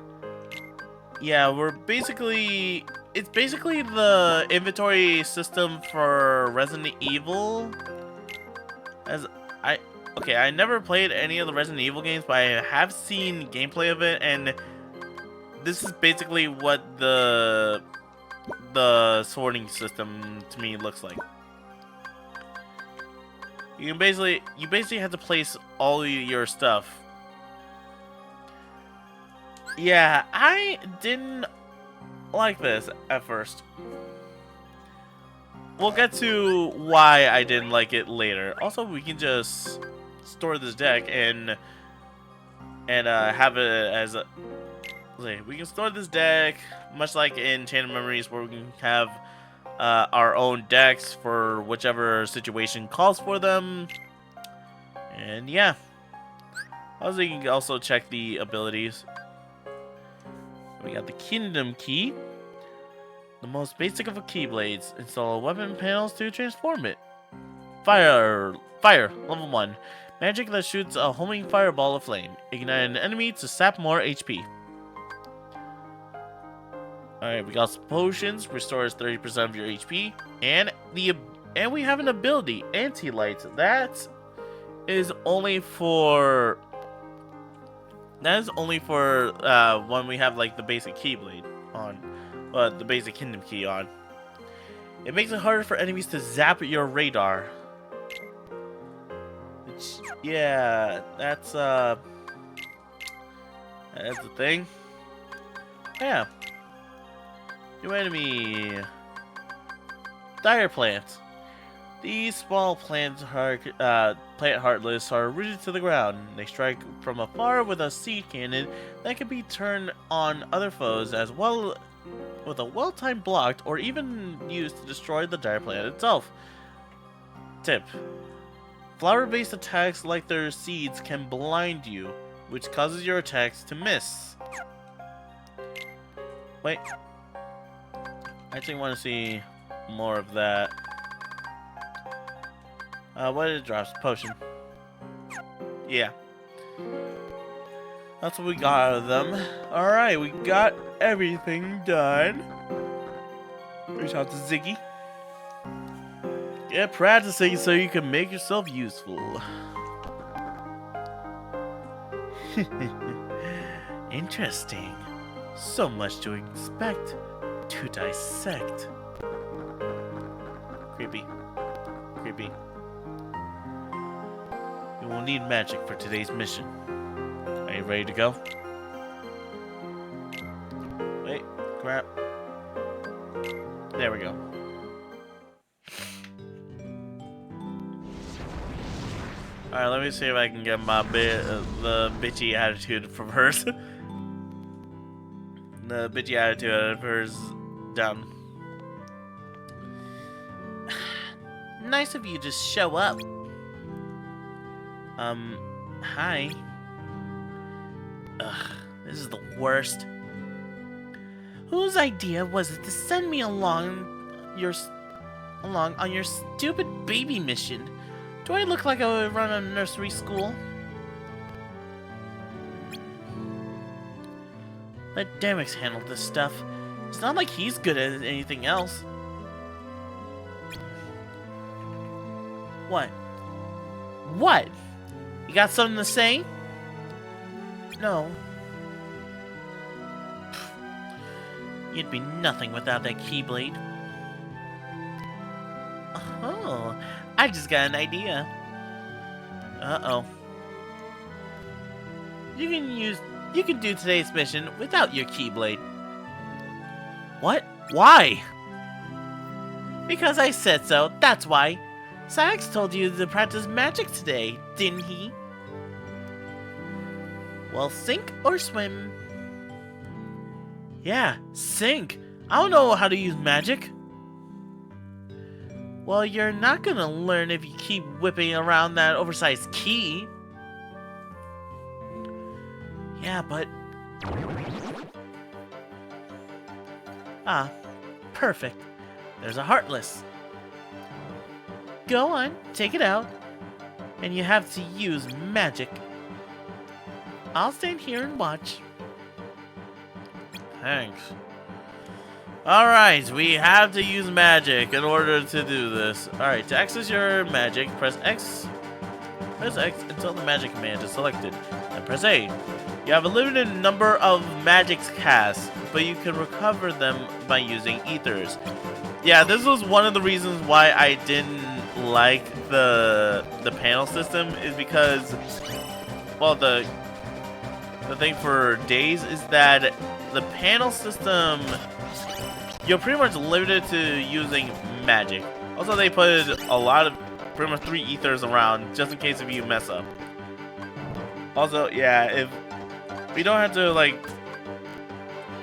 Yeah, it's basically the inventory system for Resident Evil. I never played any of the Resident Evil games, but I have seen gameplay of it, and this is basically what the sorting system to me looks like. You basically have to place all your stuff. Yeah, I didn't like this at first. We'll get to why I didn't like it later. Also, we can just store this deck and have it as a... We can store this deck, much like in Chain of Memories, where we can have our own decks for whichever situation calls for them. And yeah. Also, you can also check the abilities. We got the Kingdom Key. The most basic of Keyblades. Install weapon panels to transform it. Fire, level 1. Magic that shoots a homing fireball of flame. Ignite an enemy to sap more HP. Alright, we got some potions. Restores 30% of your HP. And we have an ability, Anti-Light. That is only for when we have like the basic Keyblade on. The basic Kingdom Key on. It makes it harder for enemies to zap your radar. Which, yeah, that's the thing. Yeah. New enemy. Dire plants. These small plant heartless are rooted to the ground. They strike from afar with a seed cannon that can be turned on other foes as well with a well-timed block, or even used to destroy the dire plant itself. Tip. Flower-based attacks like their seeds can blind you, which causes your attacks to miss. Wait. I actually want to see more of that. What did it drop? Potion. Yeah. That's what we got out of them. Alright, we got everything done. Reach out to Ziggy. Get practicing so you can make yourself useful. Interesting. So much to expect, to dissect. Creepy. Creepy. You will need magic for today's mission. Are you ready to go? Wait, crap. There we go. Alright, let me see if I can get my the bitchy attitude from hers. The bitchy attitude of hers down. Nice of you to show up. Hi. Ugh, this is the worst. Whose idea was it to send me along on your stupid baby mission? Do I look like I would run a nursery school? Let Demyx handle this stuff. It's not like he's good at anything else. What? What? You got something to say? No. You'd be nothing without that Keyblade. Oh, I just got an idea. Uh-oh. You can do today's mission without your Keyblade. What? Why? Because I said so, that's why. Sax told you to practice magic today, didn't he? Well, sink or swim? Yeah, sink. I don't know how to use magic. Well, you're not gonna learn if you keep whipping around that oversized key. Yeah, but... Ah, perfect. There's a Heartless. Go on, take it out. And you have to use magic. I'll stand here and watch. Thanks. Alright, we have to use magic in order to do this. Alright, to access your magic, press X. Press X until the magic command is selected. Then press A. You have a limited number of magics cast, but you can recover them by using ethers. Yeah, this was one of the reasons why I didn't like the panel system, is because, well, the thing for days is that the panel system, you're pretty much limited to using magic. Also, they put a lot of, pretty much 3 ethers around, just in case if you mess up. Also, yeah, if we don't have to, like,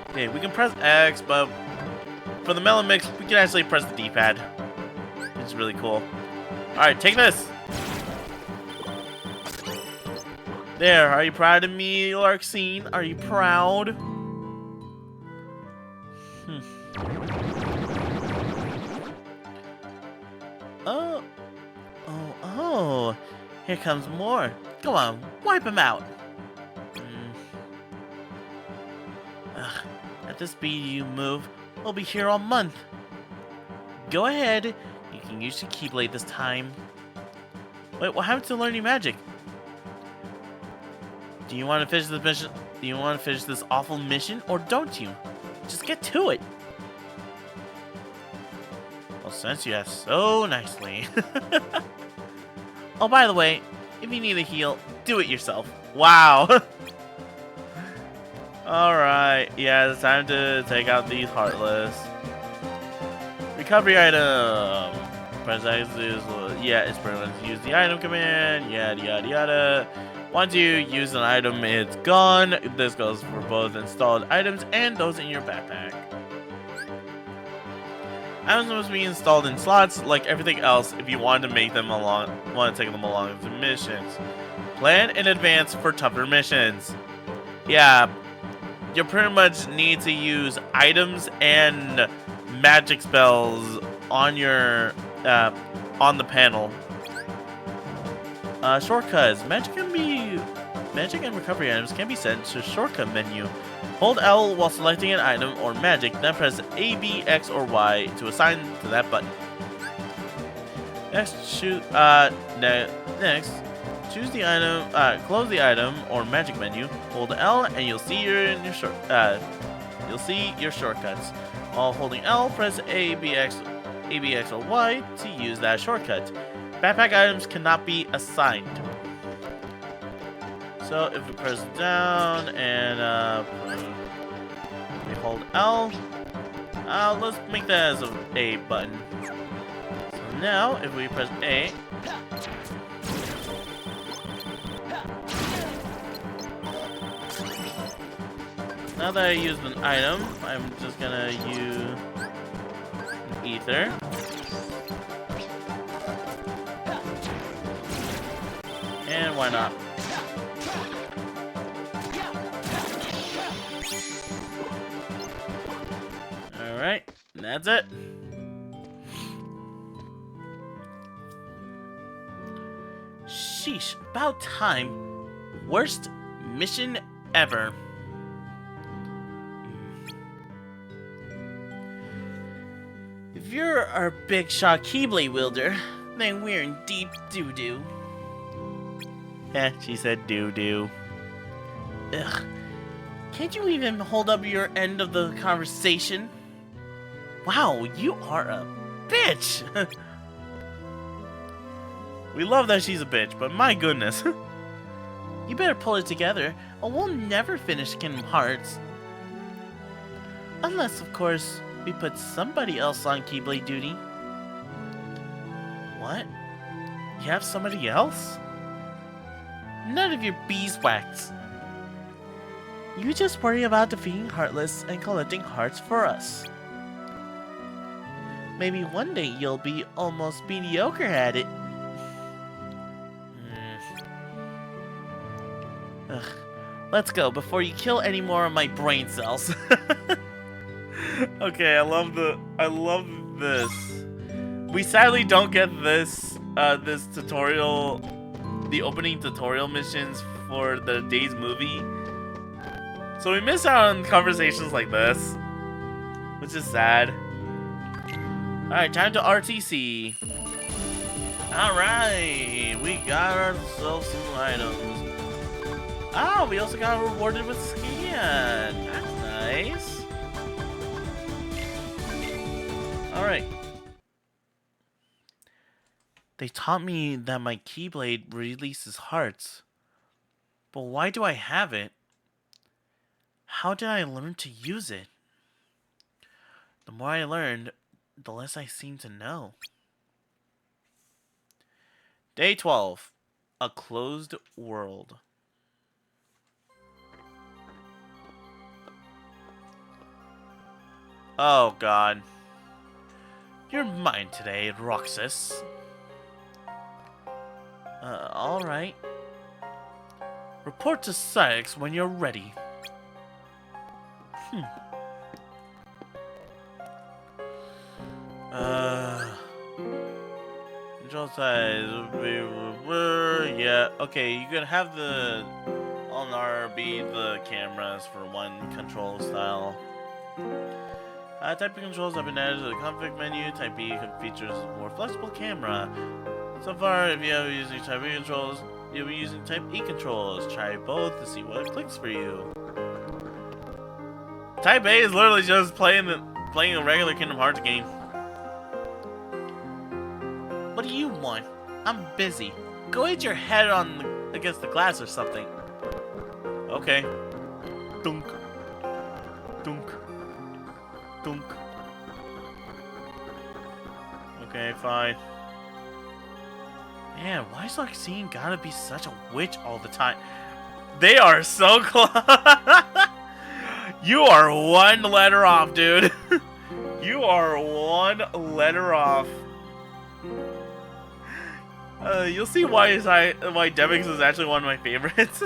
okay, we can press X, but for the Melon Mix, we can actually press the D-pad. It's really cool. Alright, take this! There, are you proud of me, Larxene? Are you proud? Oh, here comes more. Go on, wipe him out. Ugh, at the speed you move, we'll be here all month. Go ahead, you can use your Keyblade this time. Wait, what happened to learning magic? Do you want to finish this mission? Do you want to finish this awful mission, or don't you? Just get to it. Well, since you asked so nicely. Oh, by the way, if you need a heal, do it yourself. Wow. Alright, yeah, it's time to take out these Heartless. Recovery item. Press X is, yeah, it's pretty much use the item command, yada yada yada. Once you use an item, it's gone. This goes for both installed items and those in your backpack. Items must be installed in slots like everything else if you want to take them along to missions. Plan in advance for tougher missions. Yeah, you pretty much need to use items and magic spells on your on the panel. Shortcuts. Magic and recovery items can be sent to shortcut menu. Hold L while selecting an item or magic, then press A, B, X, or Y to assign to that button. Next, choose the item. Close the item or magic menu. Hold L, and you'll see your shortcuts. While holding L, press A, B, X, or Y to use that shortcut. Backpack items cannot be assigned. So if we press down and we hold L, let's make that as a button. So now if we press A, now that I used an item, I'm just gonna use an ether. And why not? Alright, that's it. Sheesh, about time. Worst mission ever. If you're our big shot Keyblade wielder, then we're in deep doo-doo. Eh, she said doo-doo. Ugh. Can't you even hold up your end of the conversation? Wow, you are a bitch! We love that she's a bitch, but my goodness. You better pull it together, or we'll never finish Kingdom Hearts. Unless, of course, we put somebody else on Keyblade duty. What? You have somebody else? None of your beeswax. You just worry about defeating Heartless and collecting hearts for us. Maybe one day you'll be almost mediocre at it. Ugh. Let's go before you kill any more of my brain cells. Okay, I love this. We sadly don't get this this tutorial, the opening tutorial missions for the Days movie. So we miss out on conversations like this, which is sad. Alright, time to RTC. Alright, we got ourselves some items. Oh, we also got rewarded with scan. That's nice. Alright. They taught me that my Keyblade releases hearts. But why do I have it? How did I learn to use it? The more I learned, the less I seem to know. Day 12. A closed world. Oh god. You're mine today, Roxas. Alright. Report to Sykes when you're ready. Control size. Yeah, okay, you can have the Ulnar be the cameras for one control style. Type B controls have been added to the config menu. Type B features a more flexible camera. So far, if you have using Type B controls, you'll be using Type E controls. Try both to see what clicks for you. Type A is literally just playing a regular Kingdom Hearts game. What do you want? I'm busy. Go hit your head against the glass or something. Okay. Dunk. Dunk. Dunk. Okay, fine. Man, why is Larxene gotta be such a witch all the time? They are so close. You are one letter off, dude. You are one letter off. You'll see why Demyx is actually one of my favorites.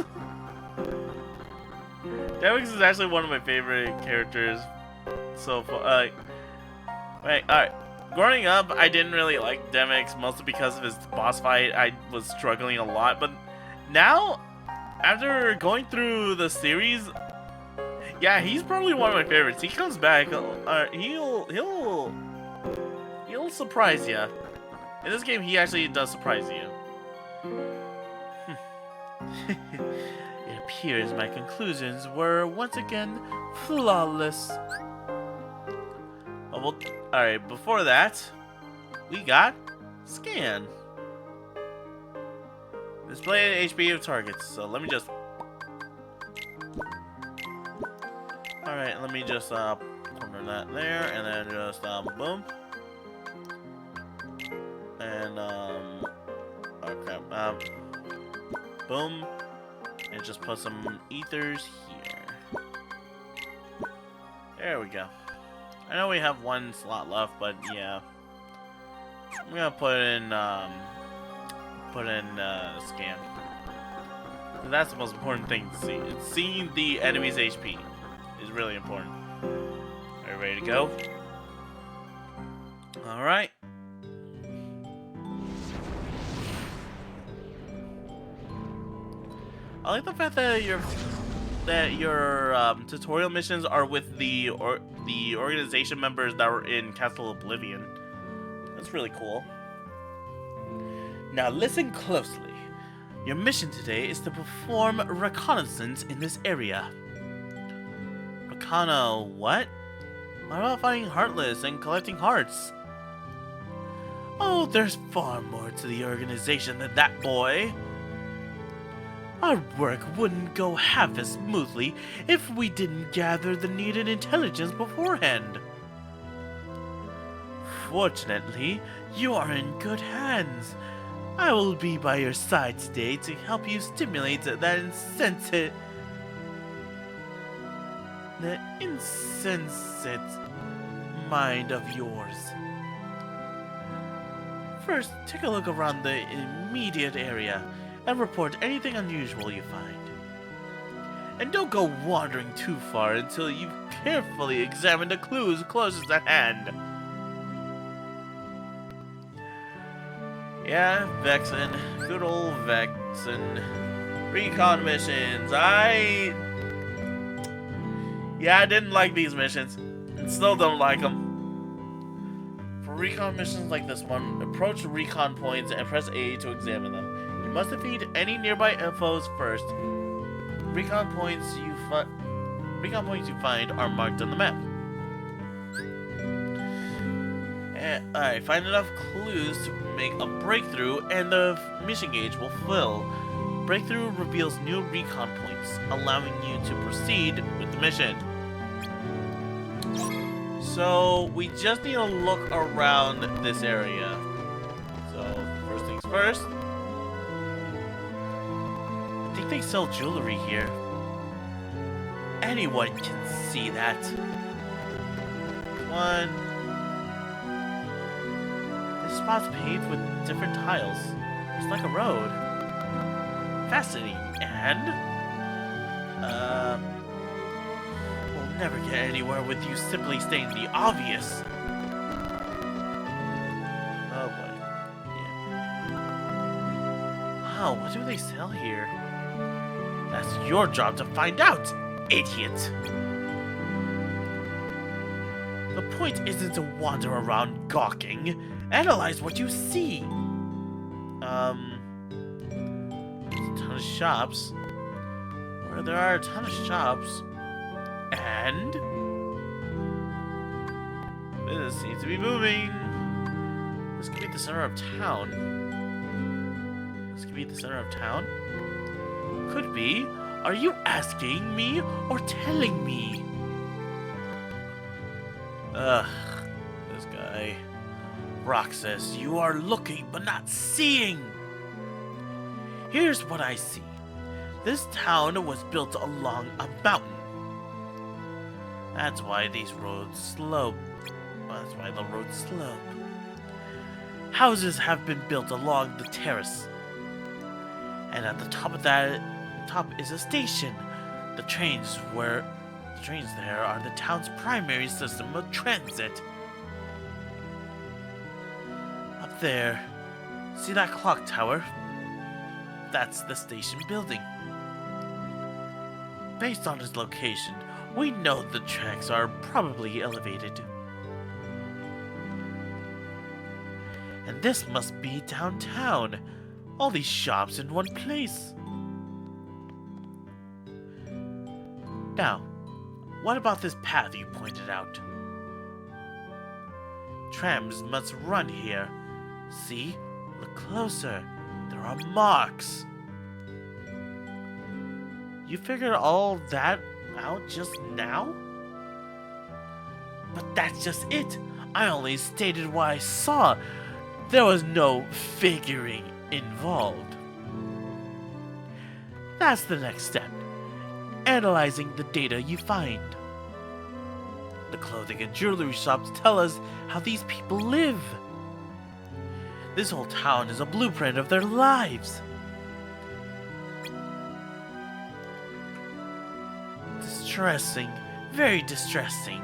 Demyx is actually one of my favorite characters. So, wait, alright. Growing up, I didn't really like Demyx, mostly because of his boss fight. I was struggling a lot, but now, after going through the series, yeah, he's probably one of my favorites. He comes back, he'll surprise you. In this game, he actually does surprise you. It appears my conclusions were once again flawless. Oh, well, alright, before that, we got scan. Display HP of targets, so let me just... Alright, let me just corner that there, and then just boom. And oh crap, boom. And just put some ethers here. There we go. I know we have one slot left, but yeah. I'm gonna put in scan. That's the most important thing to see. It's seeing the enemy's HP is really important. Are you ready to go? Alright. I like the fact that your tutorial missions are with the organization members that were in Castle Oblivion. That's really cool. Now listen closely. Your mission today is to perform reconnaissance in this area. Reconna what? What about finding Heartless and collecting hearts? Oh, there's far more to the organization than that, boy. Our work wouldn't go half as smoothly if we didn't gather the needed intelligence beforehand. Fortunately, you are in good hands. I will be by your side today to help you stimulate that insensate mind of yours. First, take a look around the immediate area and report anything unusual you find. And don't go wandering too far until you've carefully examined the clues closest at hand. Yeah, Vexen. Good old Vexen. Recon missions. I didn't like these missions. And still don't like them. For recon missions like this one, approach recon points and press A to examine them. You must defeat any nearby foes first. Recon points you find are marked on the map. Alright, find enough clues to make a breakthrough and the mission gauge will fill. Breakthrough reveals new recon points, allowing you to proceed with the mission. So, we just need to look around this area. So, first things first. I think they sell jewelry here. Anyone can see that. Come on. This spot's paved with different tiles. It's like a road. Fascinating. And? We'll never get anywhere with you simply stating the obvious. Oh boy. Yeah. Wow, what do they sell here? That's your job to find out, idiot! The point isn't to wander around gawking. Analyze what you see. There's a ton of shops. Where there are a ton of shops. And this seems to be moving. This could be the center of town. This could be the center of town. Could be. Are you asking me or telling me? Ugh, this guy. Roxas, you are looking but not seeing. Here's what I see. This town was built along a mountain. That's why these roads slope. That's why the roads slope. Houses have been built along the terrace. And at the top of that is a station. The trains there are the town's primary system of transit. Up there, see that clock tower? That's the station building. Based on its location, we know the tracks are probably elevated. And this must be downtown. All these shops in one place. Now, what about this path you pointed out? Trams must run here. See? Look closer. There are marks. You figured all that out just now? But that's just it. I only stated what I saw. There was no figuring involved. That's the next step. Analyzing the data you find. The clothing and jewelry shops tell us how these people live. This whole town is a blueprint of their lives. Distressing. Very distressing.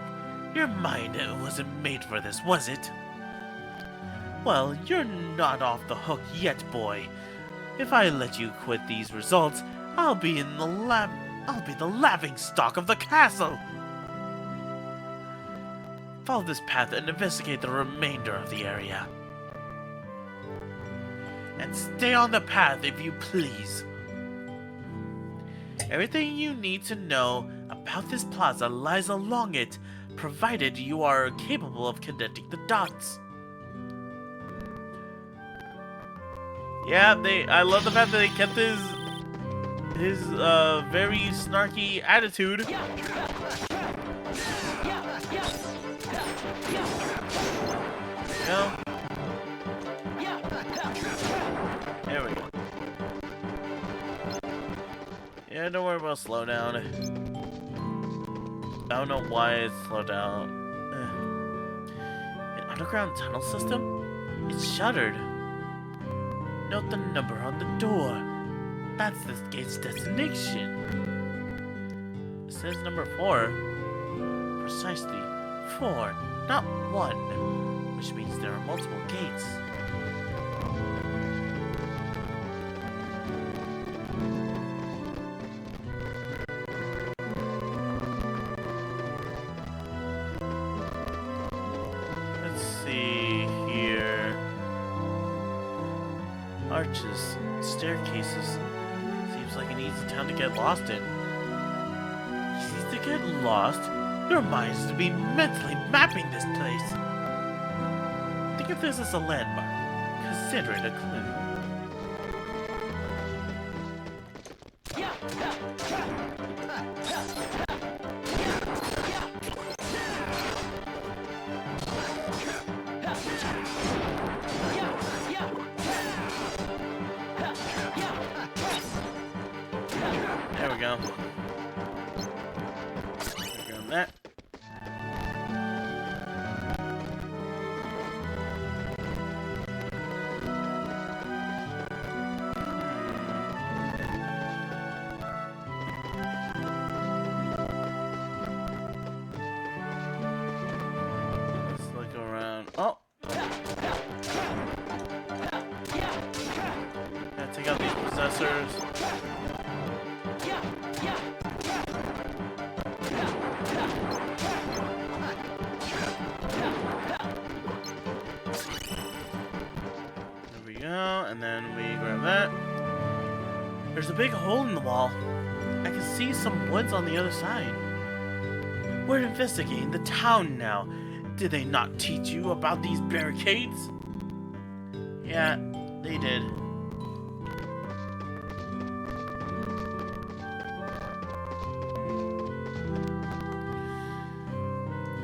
Your mind wasn't made for this, was it? Well, you're not off the hook yet, boy. If I let you quit these results, I'll be the laughing stock of the castle. Follow this path and investigate the remainder of the area. And stay on the path if you please. Everything you need to know about this plaza lies along it, provided you are capable of connecting the dots. Yeah, I love the fact that they kept his very snarky attitude. No. There we go. Yeah, don't worry about slowdown. I don't know why it's slowed down. An underground tunnel system? It's shuttered. Note the number on the door. That's this gate's destination. It says number 4. Precisely 4, not 1. Which means there are multiple gates. Let's see here. Arches, staircases. Seems like an easy town to get lost in. Easy to get lost? Your mind is to be mentally mapping this place. Think of this as a landmark. Consider it a clue. There we go. Click on that. Let's look around. Oh! Gotta take out these possessors. There we go, and then we grab that. There's a big hole in the wall. I can see some woods on the other side. We're investigating the town now. Did they not teach you about these barricades? Yeah, they did.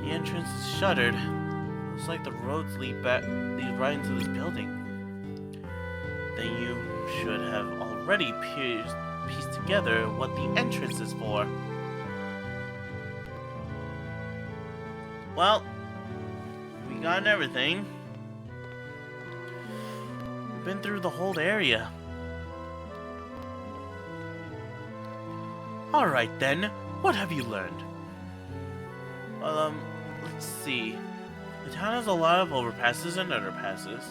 The entrance is shuttered. Looks like the roads lead right into this building. Then you should have already pieced together what the entrance is for. Well, we got everything. We've been through the whole area. Alright then, what have you learned? Well, let's see. The town has a lot of overpasses and underpasses,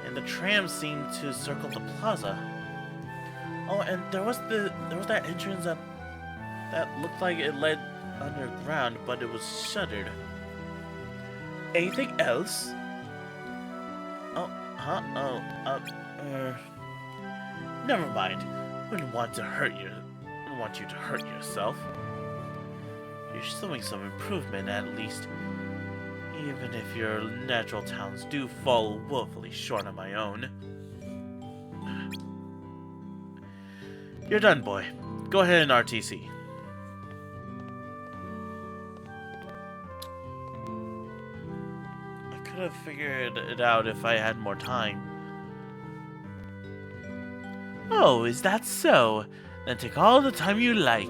and the trams seem to circle the plaza. Oh, and there was that entrance that looked like it led underground, but it was shuttered. Anything else? Oh, huh? Oh, never mind. Wouldn't want you to hurt yourself. You're showing some improvement, at least. Even if your natural talents do fall woefully short of my own. You're done, boy. Go ahead and RTC. I could have figured it out if I had more time. Oh, is that so? Then take all the time you like.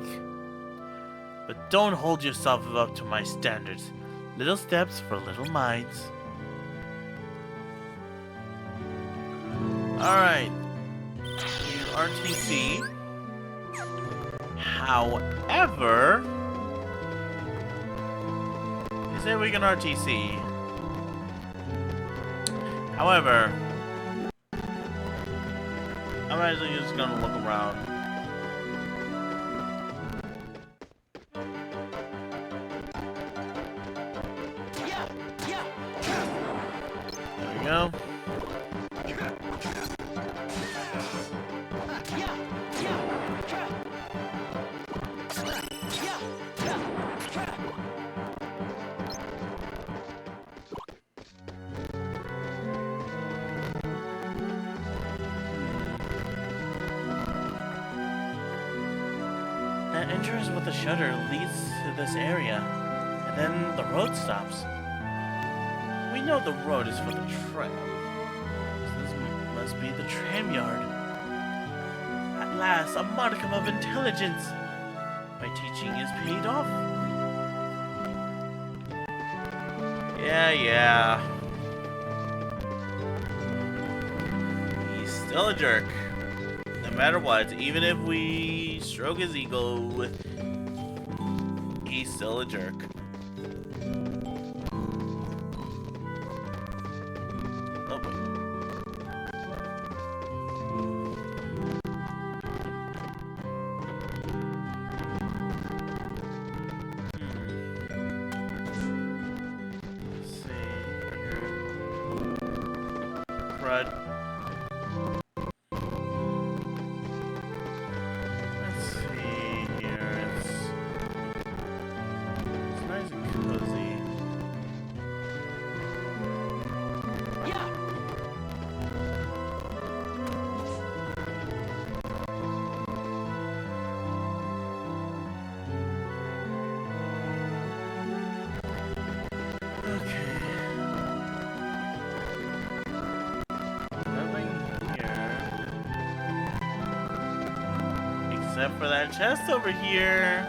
But don't hold yourself up to my standards. Little steps for little minds. Alright. RTC. However, they say we can RTC. However, I'm actually just gonna look around. There we go. That entrance with the shutter leads to this area, and then the road stops. We know the road is for the tram. So this must be the tram yard. At last, a modicum of intelligence. My teaching is paid off. Yeah. He's still a jerk. No matter what, even if we stroke his ego, he's still a jerk. Oh boy. Let's see here. Crud. Let's see here. It's nice and cozy. Okay. Nothing here. Except for that chest over here.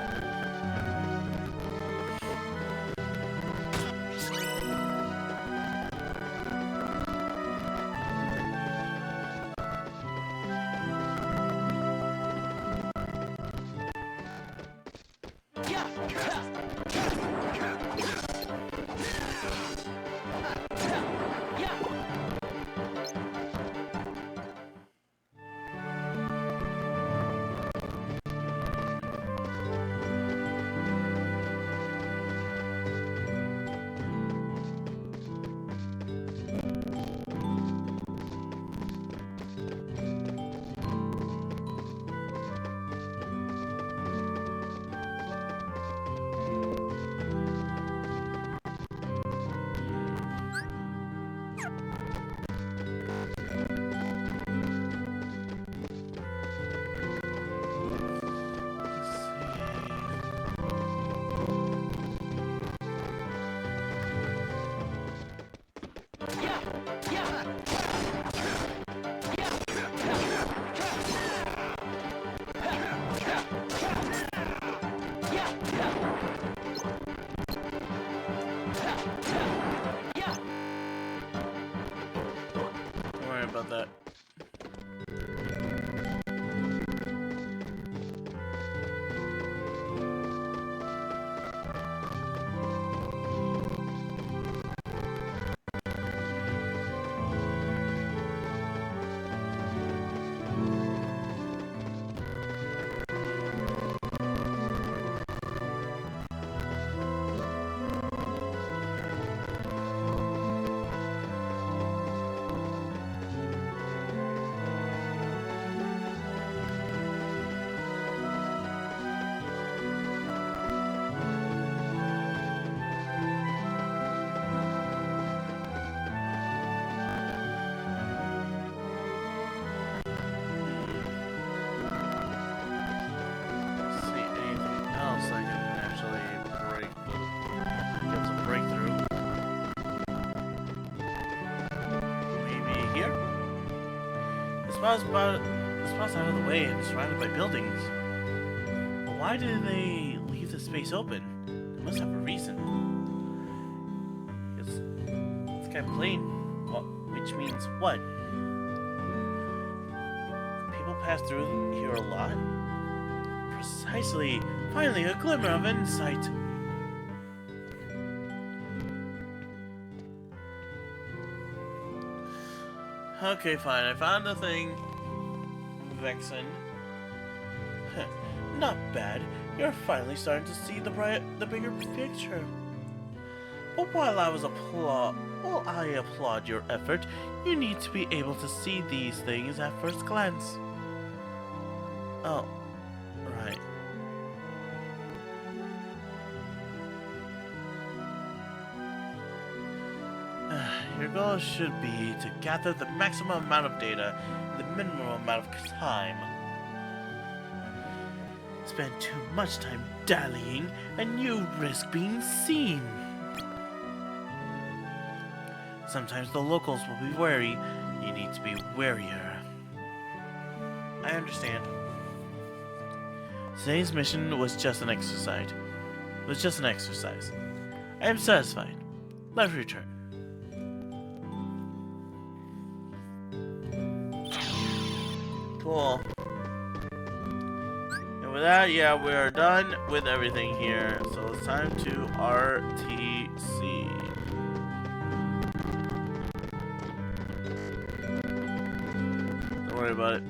Don't worry about that. See anything else I can actually get some breakthrough. Maybe here? This spot's out of the way and surrounded by buildings. But why did they leave the space open? They must have a reason. Sky Plain. Which means what? People pass through here a lot? Precisely. Finally, a glimmer of insight. Okay, fine. I found the thing. Vexen. Not bad. You're finally starting to see the bigger picture. But while I applaud your effort, you need to be able to see these things at first glance. Oh, right. Your goal should be to gather the maximum amount of data in the minimum amount of time. Spend too much time dallying, and you risk being seen. Sometimes the locals will be wary. You need to be warier. I understand. Today's mission was just an exercise. I am satisfied. Let's return. Cool. And with that, yeah, we are done with everything here. So it's time to RTC. Don't worry about it.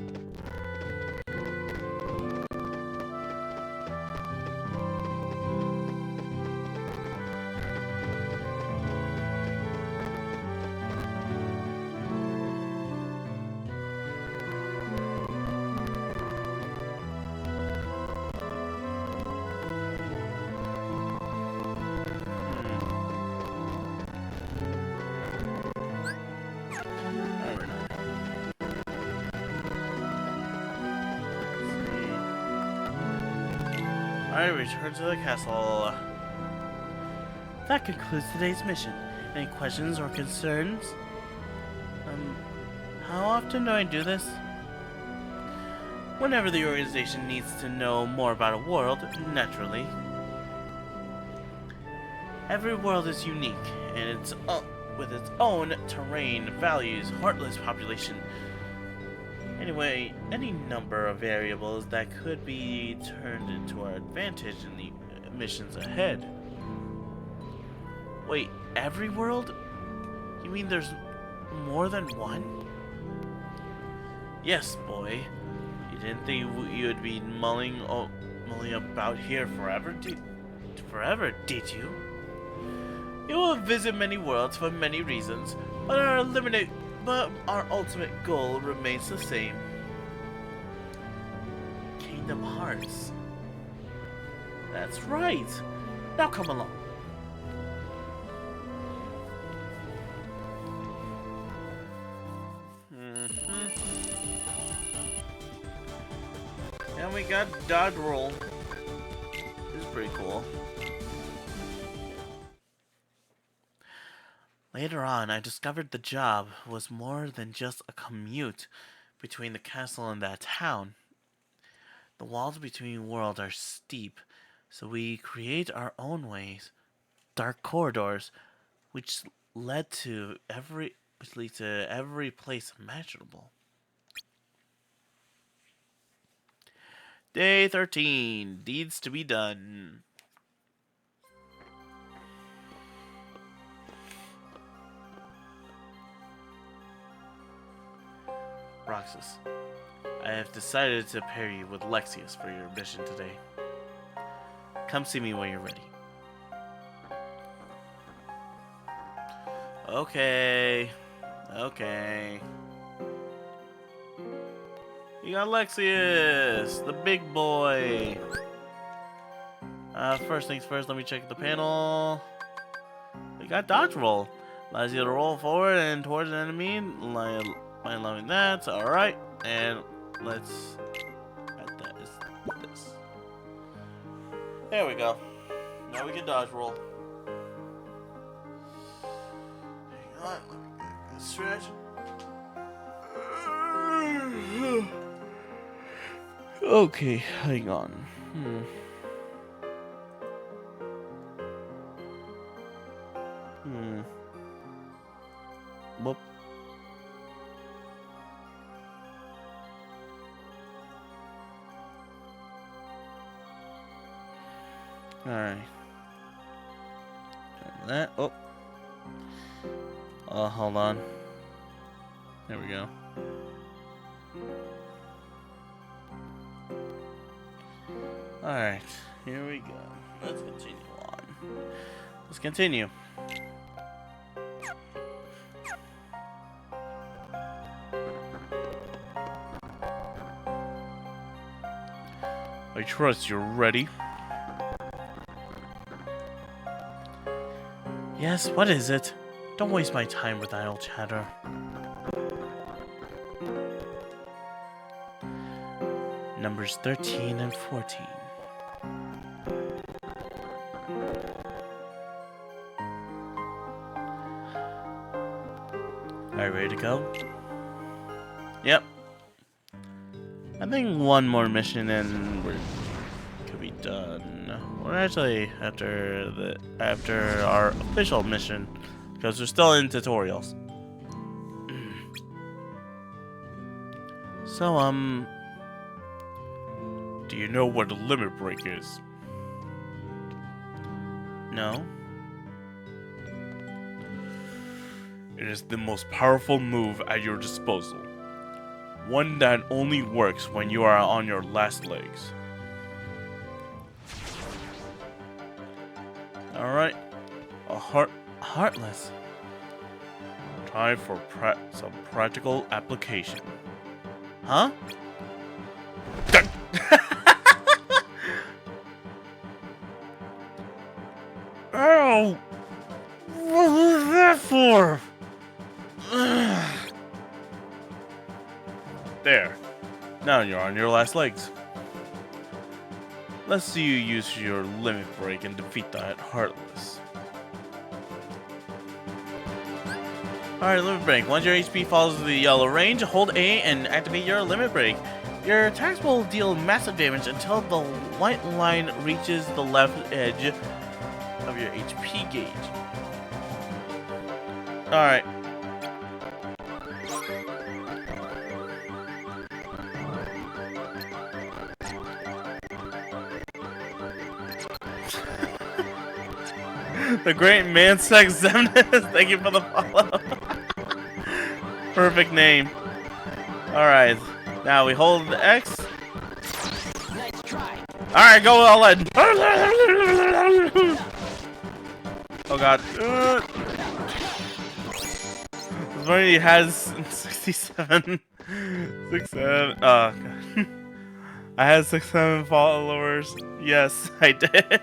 Alright, return to the castle. That concludes today's mission. Any questions or concerns? How often do I do this? Whenever the organization needs to know more about a world, naturally. Every world is unique, and with its own terrain, values, heartless population. Anyway, any number of variables that could be turned into our advantage in the missions ahead. Wait, every world? You mean there's more than one? Yes, boy. You didn't think you'd be mulling about here forever, did you? You will visit many worlds for many reasons, but our ultimate goal remains the same. Kingdom Hearts. That's right. Now come along. And we got dodge roll. This is pretty cool. Later on, I discovered the job was more than just a commute between the castle and that town. The walls between worlds are steep, so we create our own ways, dark corridors, which lead to every place imaginable. Day 13, deeds to be done. Roxas, I have decided to pair you with Lexaeus for your mission today. Come see me when you're ready. Okay. You got Lexaeus, the big boy. First things first, let me check the panel. We got dodge roll. Allows you to roll forward and towards an enemy. I'm loving that. Alright. And let's add that. Is this. There we go. Now we can dodge roll. Hang on. Let me get a good stretch. Okay, hang on. Alright. That. Oh. Hold on. There we go. Alright. Here we go. Let's continue on. Let's continue. I trust you're ready. Yes, what is it? Don't waste my time with idle chatter. Numbers 13 and 14. Are you ready to go? Yep. I think one more mission and we're could be done. We're actually after our official mission because we're still in tutorials. So do you know what a limit break is? No. It is the most powerful move at your disposal. One that only works when you are on your last legs. Alright. Heartless. Time for some practical application. Huh? Oh! What was that for? There. Now you're on your last legs. Let's see you use your limit break and defeat that Heartless. Alright, limit break. Once your HP falls to the yellow range, hold A and activate your limit break. Your attacks will deal massive damage until the white line reaches the left edge of your HP gauge. Alright. The great Mansex Xemnas, thank you for the follow. Perfect name. Alright, now we hold the X. Nice try. Alright, go all in. Oh god. This already has 67. 67. Oh god. I had 67 followers. Yes, I did.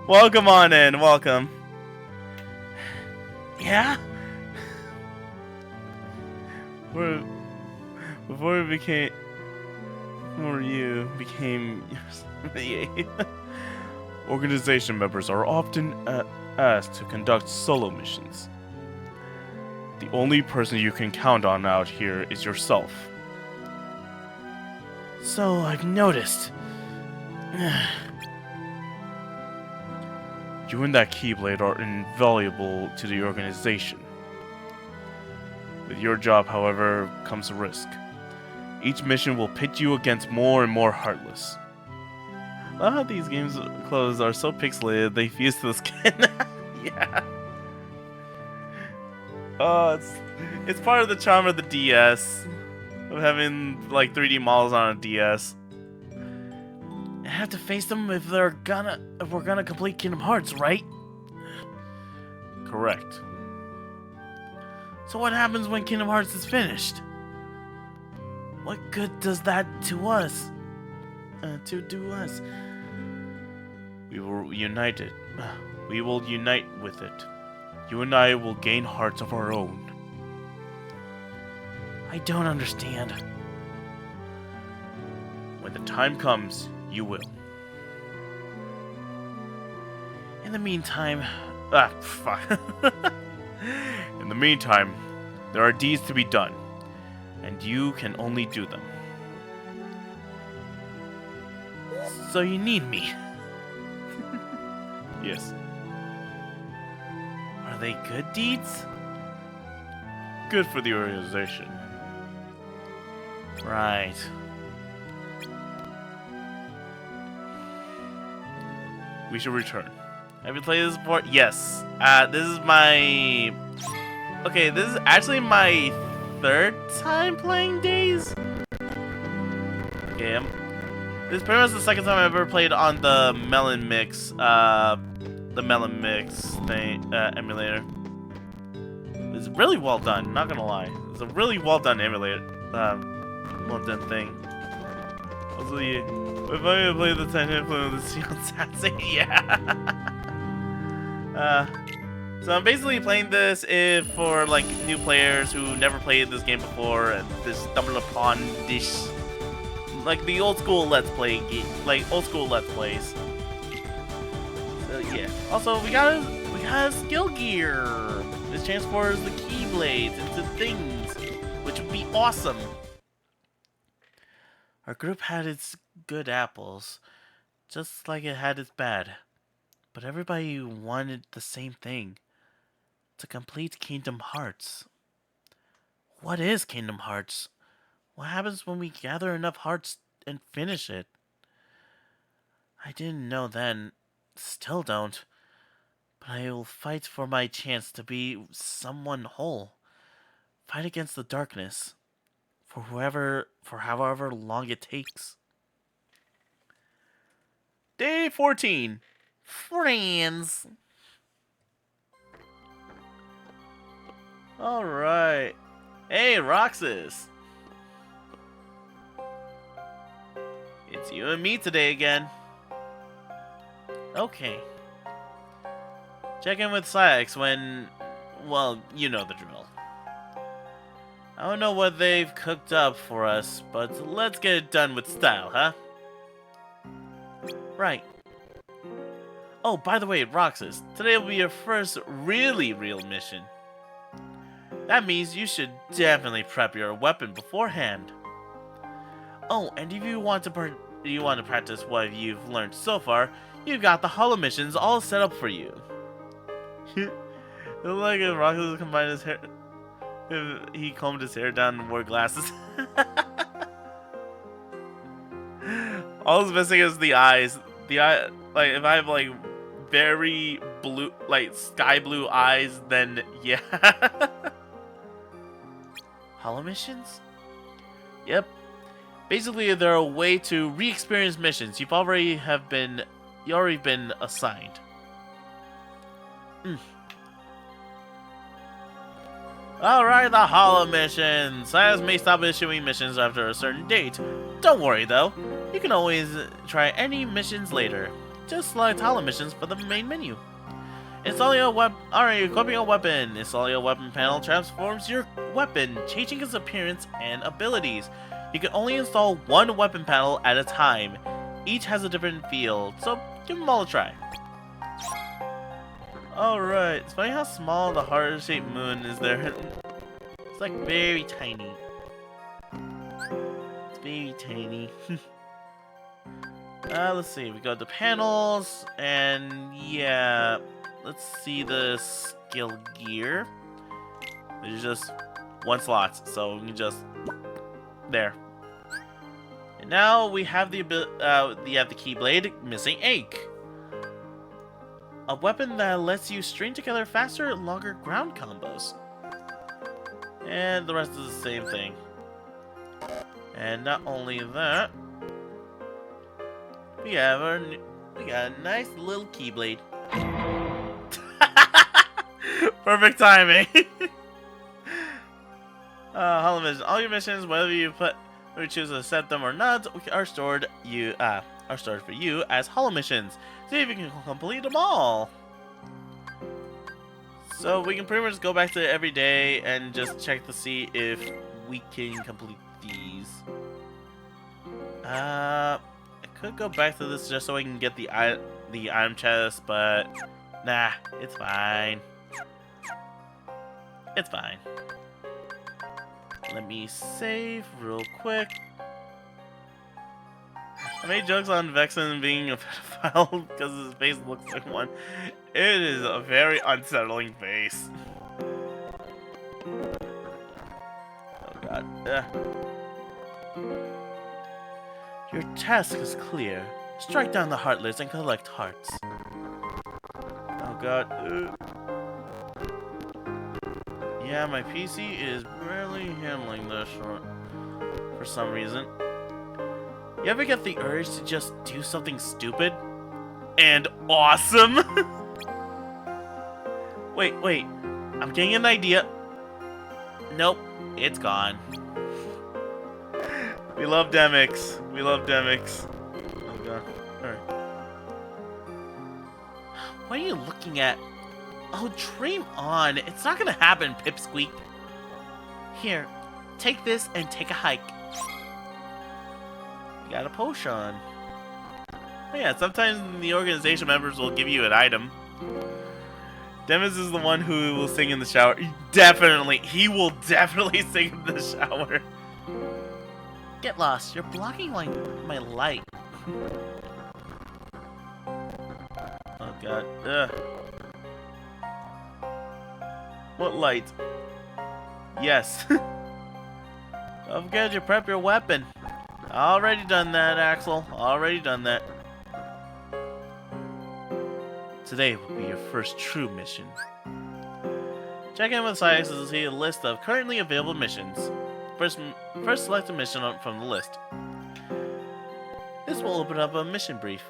Welcome on in, welcome. Yeah? Before you became organization members are often asked to conduct solo missions. The only person you can count on out here is yourself. So I've noticed. You and that Keyblade are invaluable to the organization. With your job, however, comes a risk. Each mission will pit you against more and more Heartless. I love how these games' clothes are so pixelated they fuse to the skin. Yeah. Oh, it's part of the charm of the DS. Of having like 3D models on a DS. I have to face them if we're gonna complete Kingdom Hearts, right? Correct. So what happens when Kingdom Hearts is finished? What good does that to us? To us? We will unite it. We will unite with it. You and I will gain hearts of our own. I don't understand. When the time comes, you will. In the meantime... fuck. In the meantime, there are deeds to be done, and you can only do them. So you need me. Yes. Are they good deeds? Good for the organization. Right. we should return. Have you played this before? Yes. This is my... Okay, this is actually my 3rd time playing Days. Okay, this is pretty much the 2nd time I've ever played on the Melon Mix, thing, emulator. It's really well done, not gonna lie. It's a really well done emulator, well done thing. Also, yeah, if I play the 10 play with the Seal Sassy, yeah. So I'm basically playing this for like new players who never played this game before and just stumbled upon this, like the old school Let's Play game, like old school Let's Plays. So yeah. Also, we got a skill gear. This transfers the Keyblades into things, which would be awesome. Our group had its good apples, just like it had its bad. But everybody wanted the same thing. To complete Kingdom Hearts. What is Kingdom Hearts? What happens when we gather enough hearts and finish it? I didn't know then. Still don't. But I will fight for my chance to be someone whole. Fight against the darkness. For however long it takes. Day 14. Friends. Alright. Hey, Roxas. It's you and me today again. Okay. Check in with Syx when... Well, you know the drill. I don't know what they've cooked up for us, but let's get it done with style, huh? Right. Oh, by the way, Roxas, today will be your first really real mission. That means you should definitely prep your weapon beforehand. Oh, and if you want to practice what you've learned so far, you've got the hollow missions all set up for you. It's like if Roxas combined his hair, if he combed his hair down and wore glasses. All that's missing is the eyes. The eye, like if I have like very blue, like sky blue eyes, then yeah. Hollow missions? Yep. Basically, they're a way to re-experience missions you've already been assigned. Alright, the hollow missions. Syx may stop issuing missions after a certain date. Don't worry though, you can always try any missions later. Just select hollow missions for the main menu. Installing a weapon. Alright, equipping a weapon. Installing a weapon panel transforms your weapon, changing its appearance and abilities. You can only install one weapon panel at a time. Each has a different feel, so give them all a try. Alright, it's funny how small the heart-shaped moon is there. It's like very tiny. It's very tiny. Let's see, we go to panels, and yeah, let's see the skill gear. There's just one slot, so we can just, there. And now we have the Keyblade Missing Ache. A weapon that lets you string together faster and longer ground combos. And the rest is the same thing. And not only that, we got a nice little Keyblade. Perfect timing. Hollow missions. All your missions, whether you choose to accept them or not, are stored for you as hollow missions. See if you can complete them all. So we can pretty much go back to every day and just check to see if we can complete these. I could go back to this just so I can get the item chest, but nah, it's fine. It's fine. Let me save real quick. I made jokes on Vexen being a pedophile because his face looks like one. It is a very unsettling face. Oh god. Your task is clear. Strike down the Heartless and collect hearts. Oh god. Yeah, my PC is barely handling this for some reason. You ever get the urge to just do something stupid and awesome? Wait, I'm getting an idea. Nope, it's gone. We love Demyx. We love Demyx. Oh god. Alright. What are you looking at? Oh, dream on. It's not gonna happen, Pipsqueak. Here, take this and take a hike. You got a potion. Oh yeah, sometimes the organization members will give you an item. Demyx is the one who will sing in the shower. Definitely. He will definitely sing in the shower. Get lost. You're blocking my light. Oh god. Ugh. What light? Yes. Don't forget to prep your weapon. Already done that, Axel. Already done that. Today will be your first true mission. Check in with Sykes to see a list of currently available missions. First select a mission from the list. This will open up a mission brief.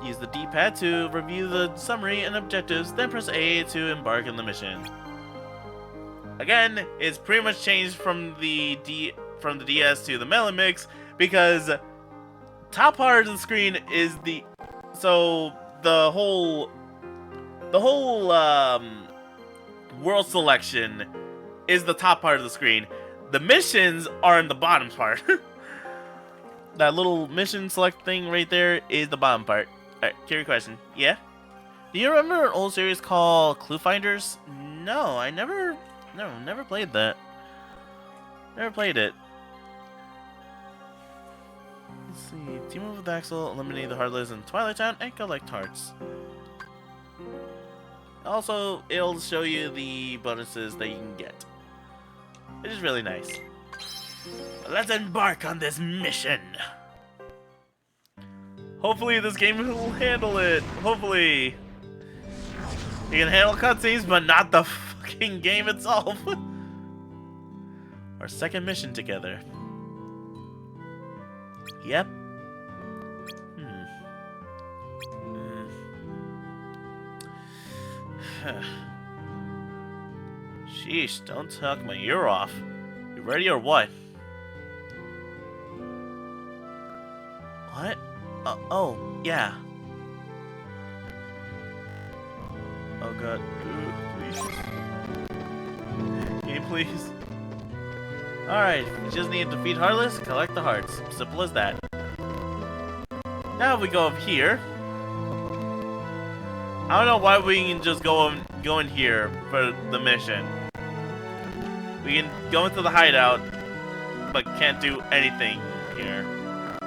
Use the D-pad to review the summary and objectives, then press A to embark on the mission. Again, it's pretty much changed from the DS to the Melon Mix because top part of the screen is the whole world selection is the top part of the screen. The missions are in the bottom part. That little mission select thing right there is the bottom part. Alright, curious question. Yeah? Do you remember an old series called Clue Finders? No, I never played that. Never played it. Let's see. Team up with Axel, eliminate the Heartless in Twilight Town, and collect hearts. Also, it'll show you the bonuses that you can get. Which is really nice. Let's embark on this mission! Hopefully this game will handle it. Hopefully. You can handle cutscenes, but not the fucking game itself. Our second mission together. Yep. Sheesh, don't tuck my ear off. You ready or what? What? Oh, yeah. Oh god. Ooh, please. Game, please. Alright, we just need to defeat Heartless, collect the hearts. Simple as that. Now we go up here. I don't know why we can just go in here for the mission. We can go into the hideout, but can't do anything here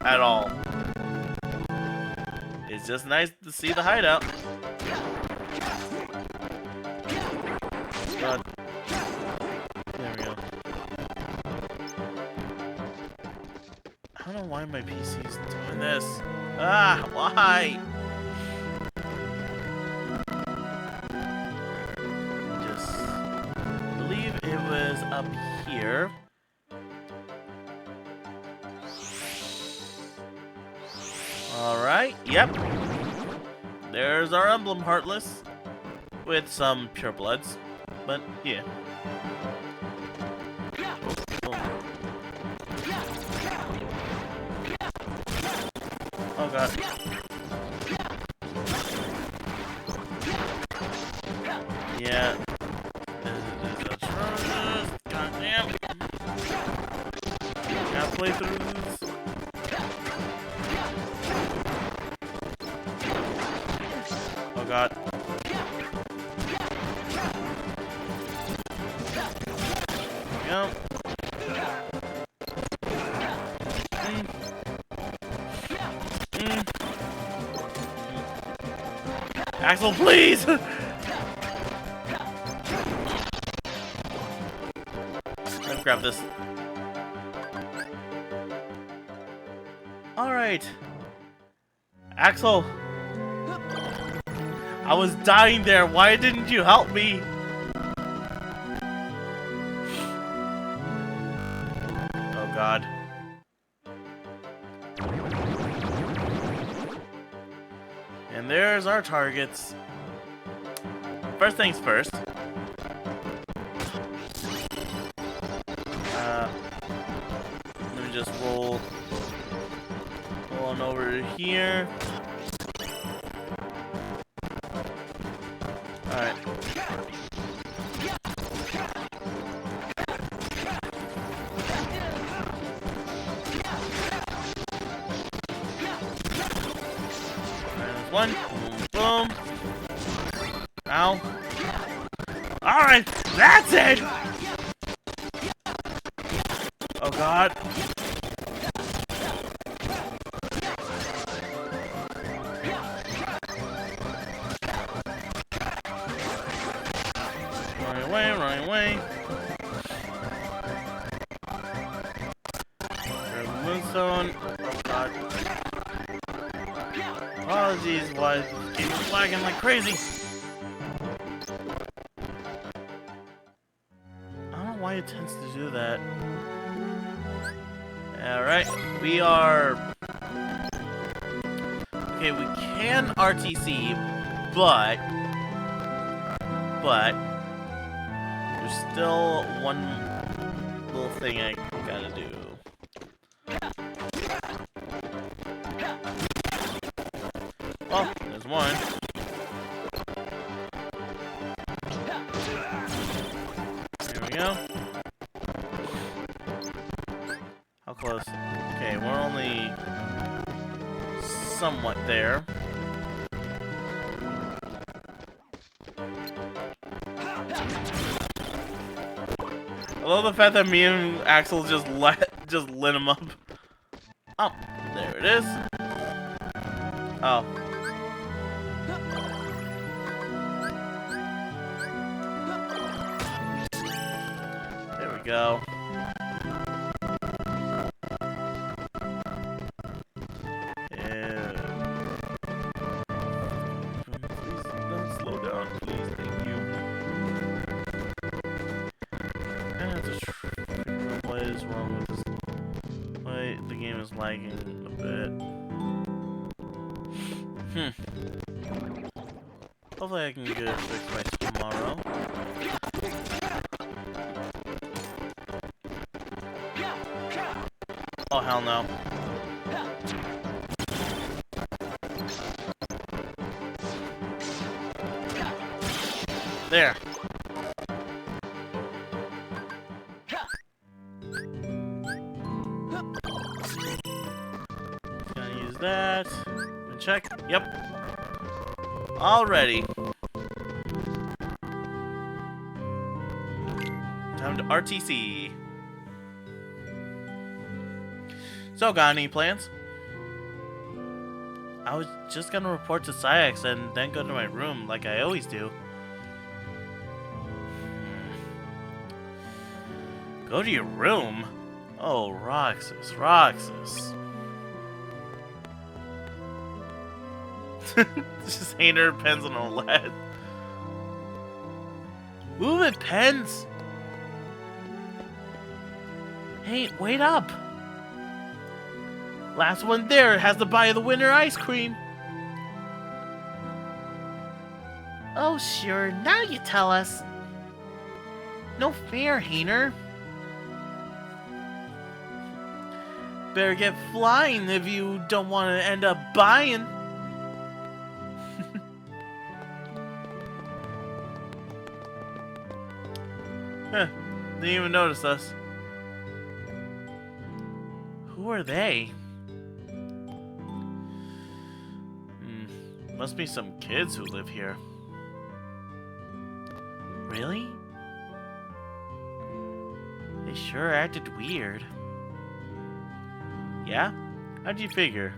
at all. It's just nice to see the hideout. God. There we go. I don't know why my PC is doing this. Ah, why? Just believe it was up here. Alright, yep. There's our emblem, Heartless. With some purebloods. But, yeah. Oh god. Yeah. This is atrocious. God damn. Gotta play through this. Oh god. Yep. Axel, please! Let's grab this. Alright. Axel! I was dying there. Why didn't you help me? Oh god. And there's our targets. First things first. Let me just roll on over here. Alright. There's one. Boom, boom. Ow. Alright, that's it! Oh god. Running away. There's a moonstone. Oh god. Apologies, why this game is lagging like crazy. I don't know why it tends to do that. Alright, we are... Okay, we can RTC, but there's still one little thing I gotta do. Oh, there's one. There we go. How close? Okay, we're only somewhat there. I love the fact that me and Axel just lit him up. Oh, there it is. Oh. There we go. Please don't slow down, please. Thank you. What is wrong with this? Why the game is lagging a bit. Hopefully I can get it fixed by tomorrow. Oh hell no. There. Gonna use that. And check. Yep. Already. Time to RTC. So, got any plans? I was just gonna report to Syax and then go to my room like I always do. Go to your room? Oh, Roxas, Roxas. Just hanging her pens on a lead. Move it, pens! Hey, wait up! Last one there has to buy the winter ice cream. Oh, sure, now you tell us. No fair, Hainer. Better get flying if you don't want to end up buying. Huh, didn't even notice us. Who are they? Must be some kids who live here. Really? They sure acted weird. Yeah? How'd you figure?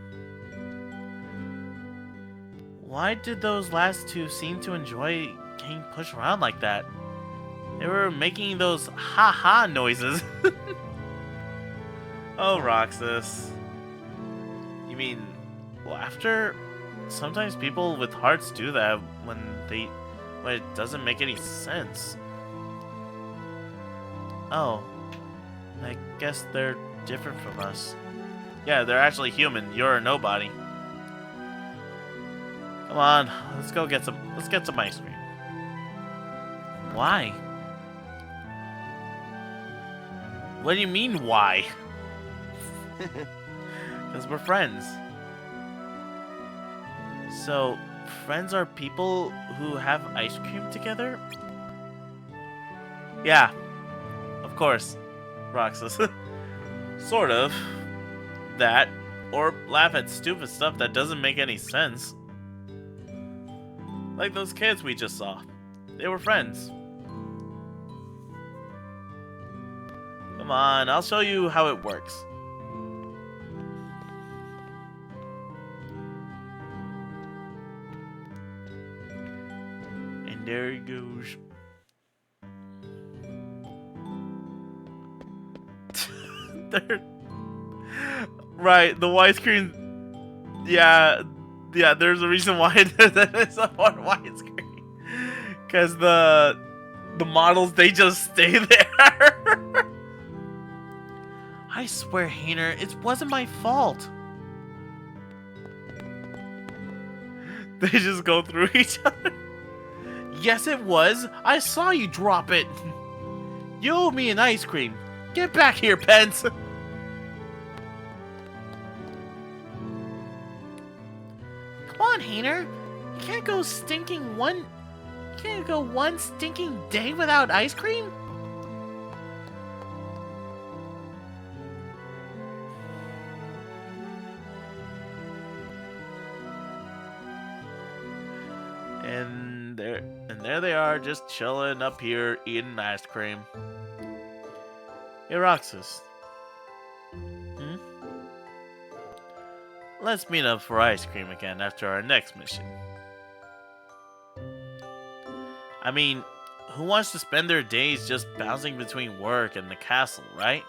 Why did those last two seem to enjoy getting pushed around like that? They were making those ha-ha noises. Oh, Roxas. You mean laughter sometimes people with hearts do that when it doesn't make any sense. Oh, I guess they're different from us. Yeah, they're actually human. You're a nobody. Come on, let's get some ice cream. Why? What do you mean, why? Because we're friends. So, friends are people who have ice cream together? Yeah, of course, Roxas. Sort of. That, or laugh at stupid stuff that doesn't make any sense. Like those kids we just saw. They were friends. Come on, I'll show you how it works. And there he goes. Right, the widescreen. Yeah, there's a reason why it's a hard widescreen. Because the models, they just stay there. I swear, Hayner, it wasn't my fault. They just go through each other. Yes, it was. I saw you drop it. You owe me an ice cream. Get back here, Pence. Come on, Hayner. You can't go one stinking day without ice cream? And there they are, just chilling up here, eating ice cream. Hey, Roxas. Let's meet up for ice cream again after our next mission. I mean, who wants to spend their days just bouncing between work and the castle, right?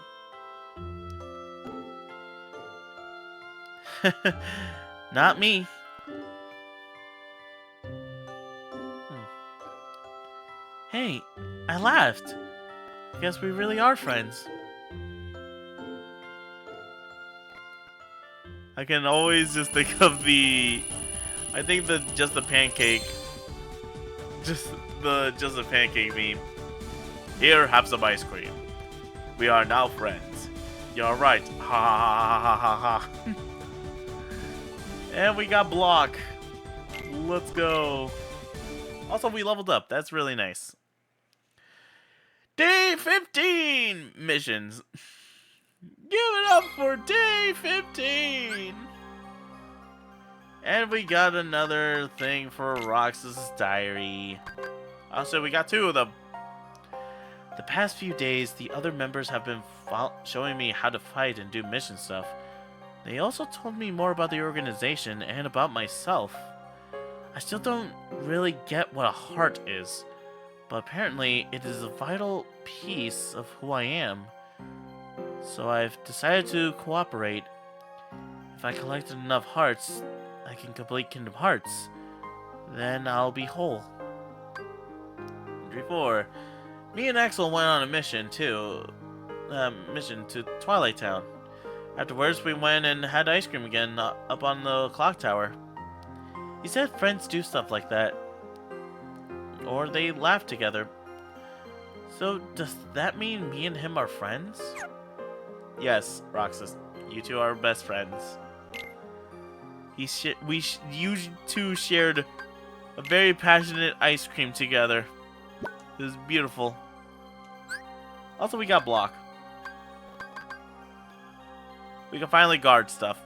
Not me. Hey, I laughed. I guess we really are friends. I can always just think of just the pancake meme. Here, have some ice cream. We are now friends. You're right. Ha ha ha ha ha ha. And we got block. Let's go. Also, we leveled up. That's really nice. Day 15 missions. Give it up for day 15. And we got another thing for Roxas' diary. Also, we got 2 of them. The past few days, the other members have been showing me how to fight and do mission stuff. They also told me more about the organization and about myself. I still don't really get what a heart is, but apparently it is a vital piece of who I am. So I've decided to cooperate. If I collected enough hearts, I can complete Kingdom Hearts. Then I'll be whole. 3-4. Me and Axel went on a mission to Twilight Town. Afterwards, we went and had ice cream again up on the clock tower. He said friends do stuff like that. Or they laugh together. So, does that mean me and him are friends? Yes, Roxas. You two are best friends. You two shared a very passionate ice cream together. It was beautiful. Also, we got block. We can finally guard stuff.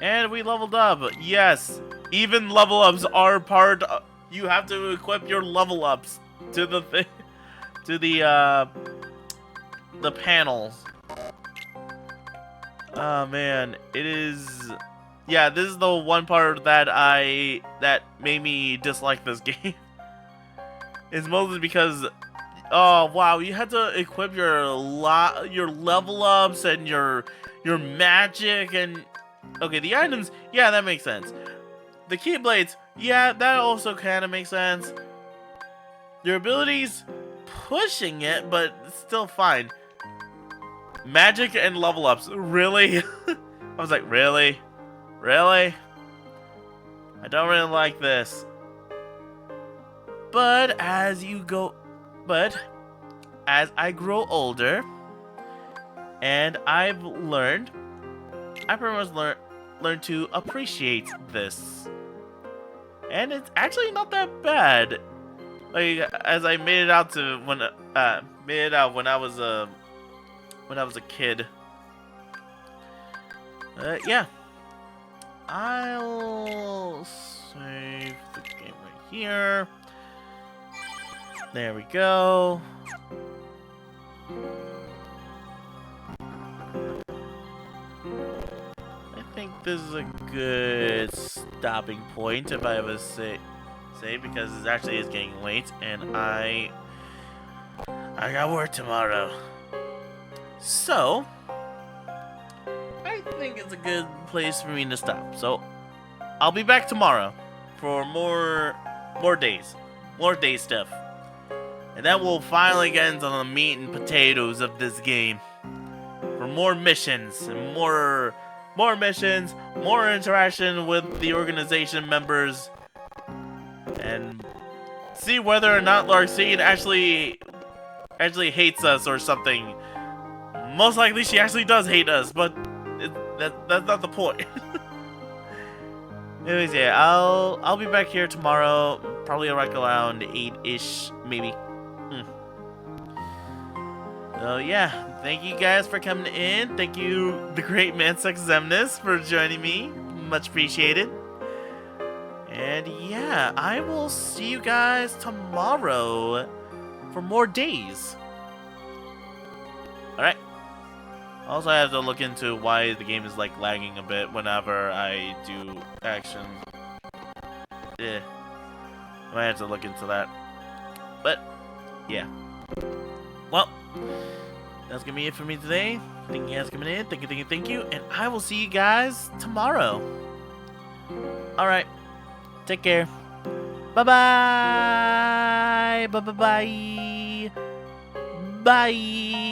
And we leveled up. Yes, even level ups are part of, you have to equip your level ups to the thing, to the panels. Oh man, it is. Yeah, this is the one part that made me dislike this game. It's mostly because, oh wow, you had to equip your level ups and your magic, and Okay, the items, yeah, that makes sense. The Keyblades, yeah, that also kind of makes sense. Your abilities, pushing it, but still fine. Magic and level ups, really? I was like, really? Really? I don't really like this. But as I grow older, and I've learned, I pretty much learned to appreciate this. And it's actually not that bad. Like, as I made it out to when I was a kid. Yeah. I'll save the game right here. There we go. I think this is a good stopping point if I ever say because it actually is getting late and I got work tomorrow. So I think it's a good place for me to stop. So I'll be back tomorrow for more day stuff. And then we'll finally get into the meat and potatoes of this game. For more missions and more missions, more interaction with the organization members, and see whether or not Larxene actually hates us or something. Most likely she actually does hate us, but that's not the point. Anyways, yeah, I'll be back here tomorrow, probably like around 8-ish, maybe. So yeah, thank you guys for coming in. Thank you, the great Mansex Xemnas, for joining me. Much appreciated. And yeah, I will see you guys tomorrow for more days. Alright. Also, I have to look into why the game is like lagging a bit whenever I do actions. I might have to look into that. But, yeah. Well, that's gonna be it for me today. Thank you guys for coming in. Thank you. And I will see you guys tomorrow. Alright. Take care. Bye-bye. Bye-bye-bye. Bye.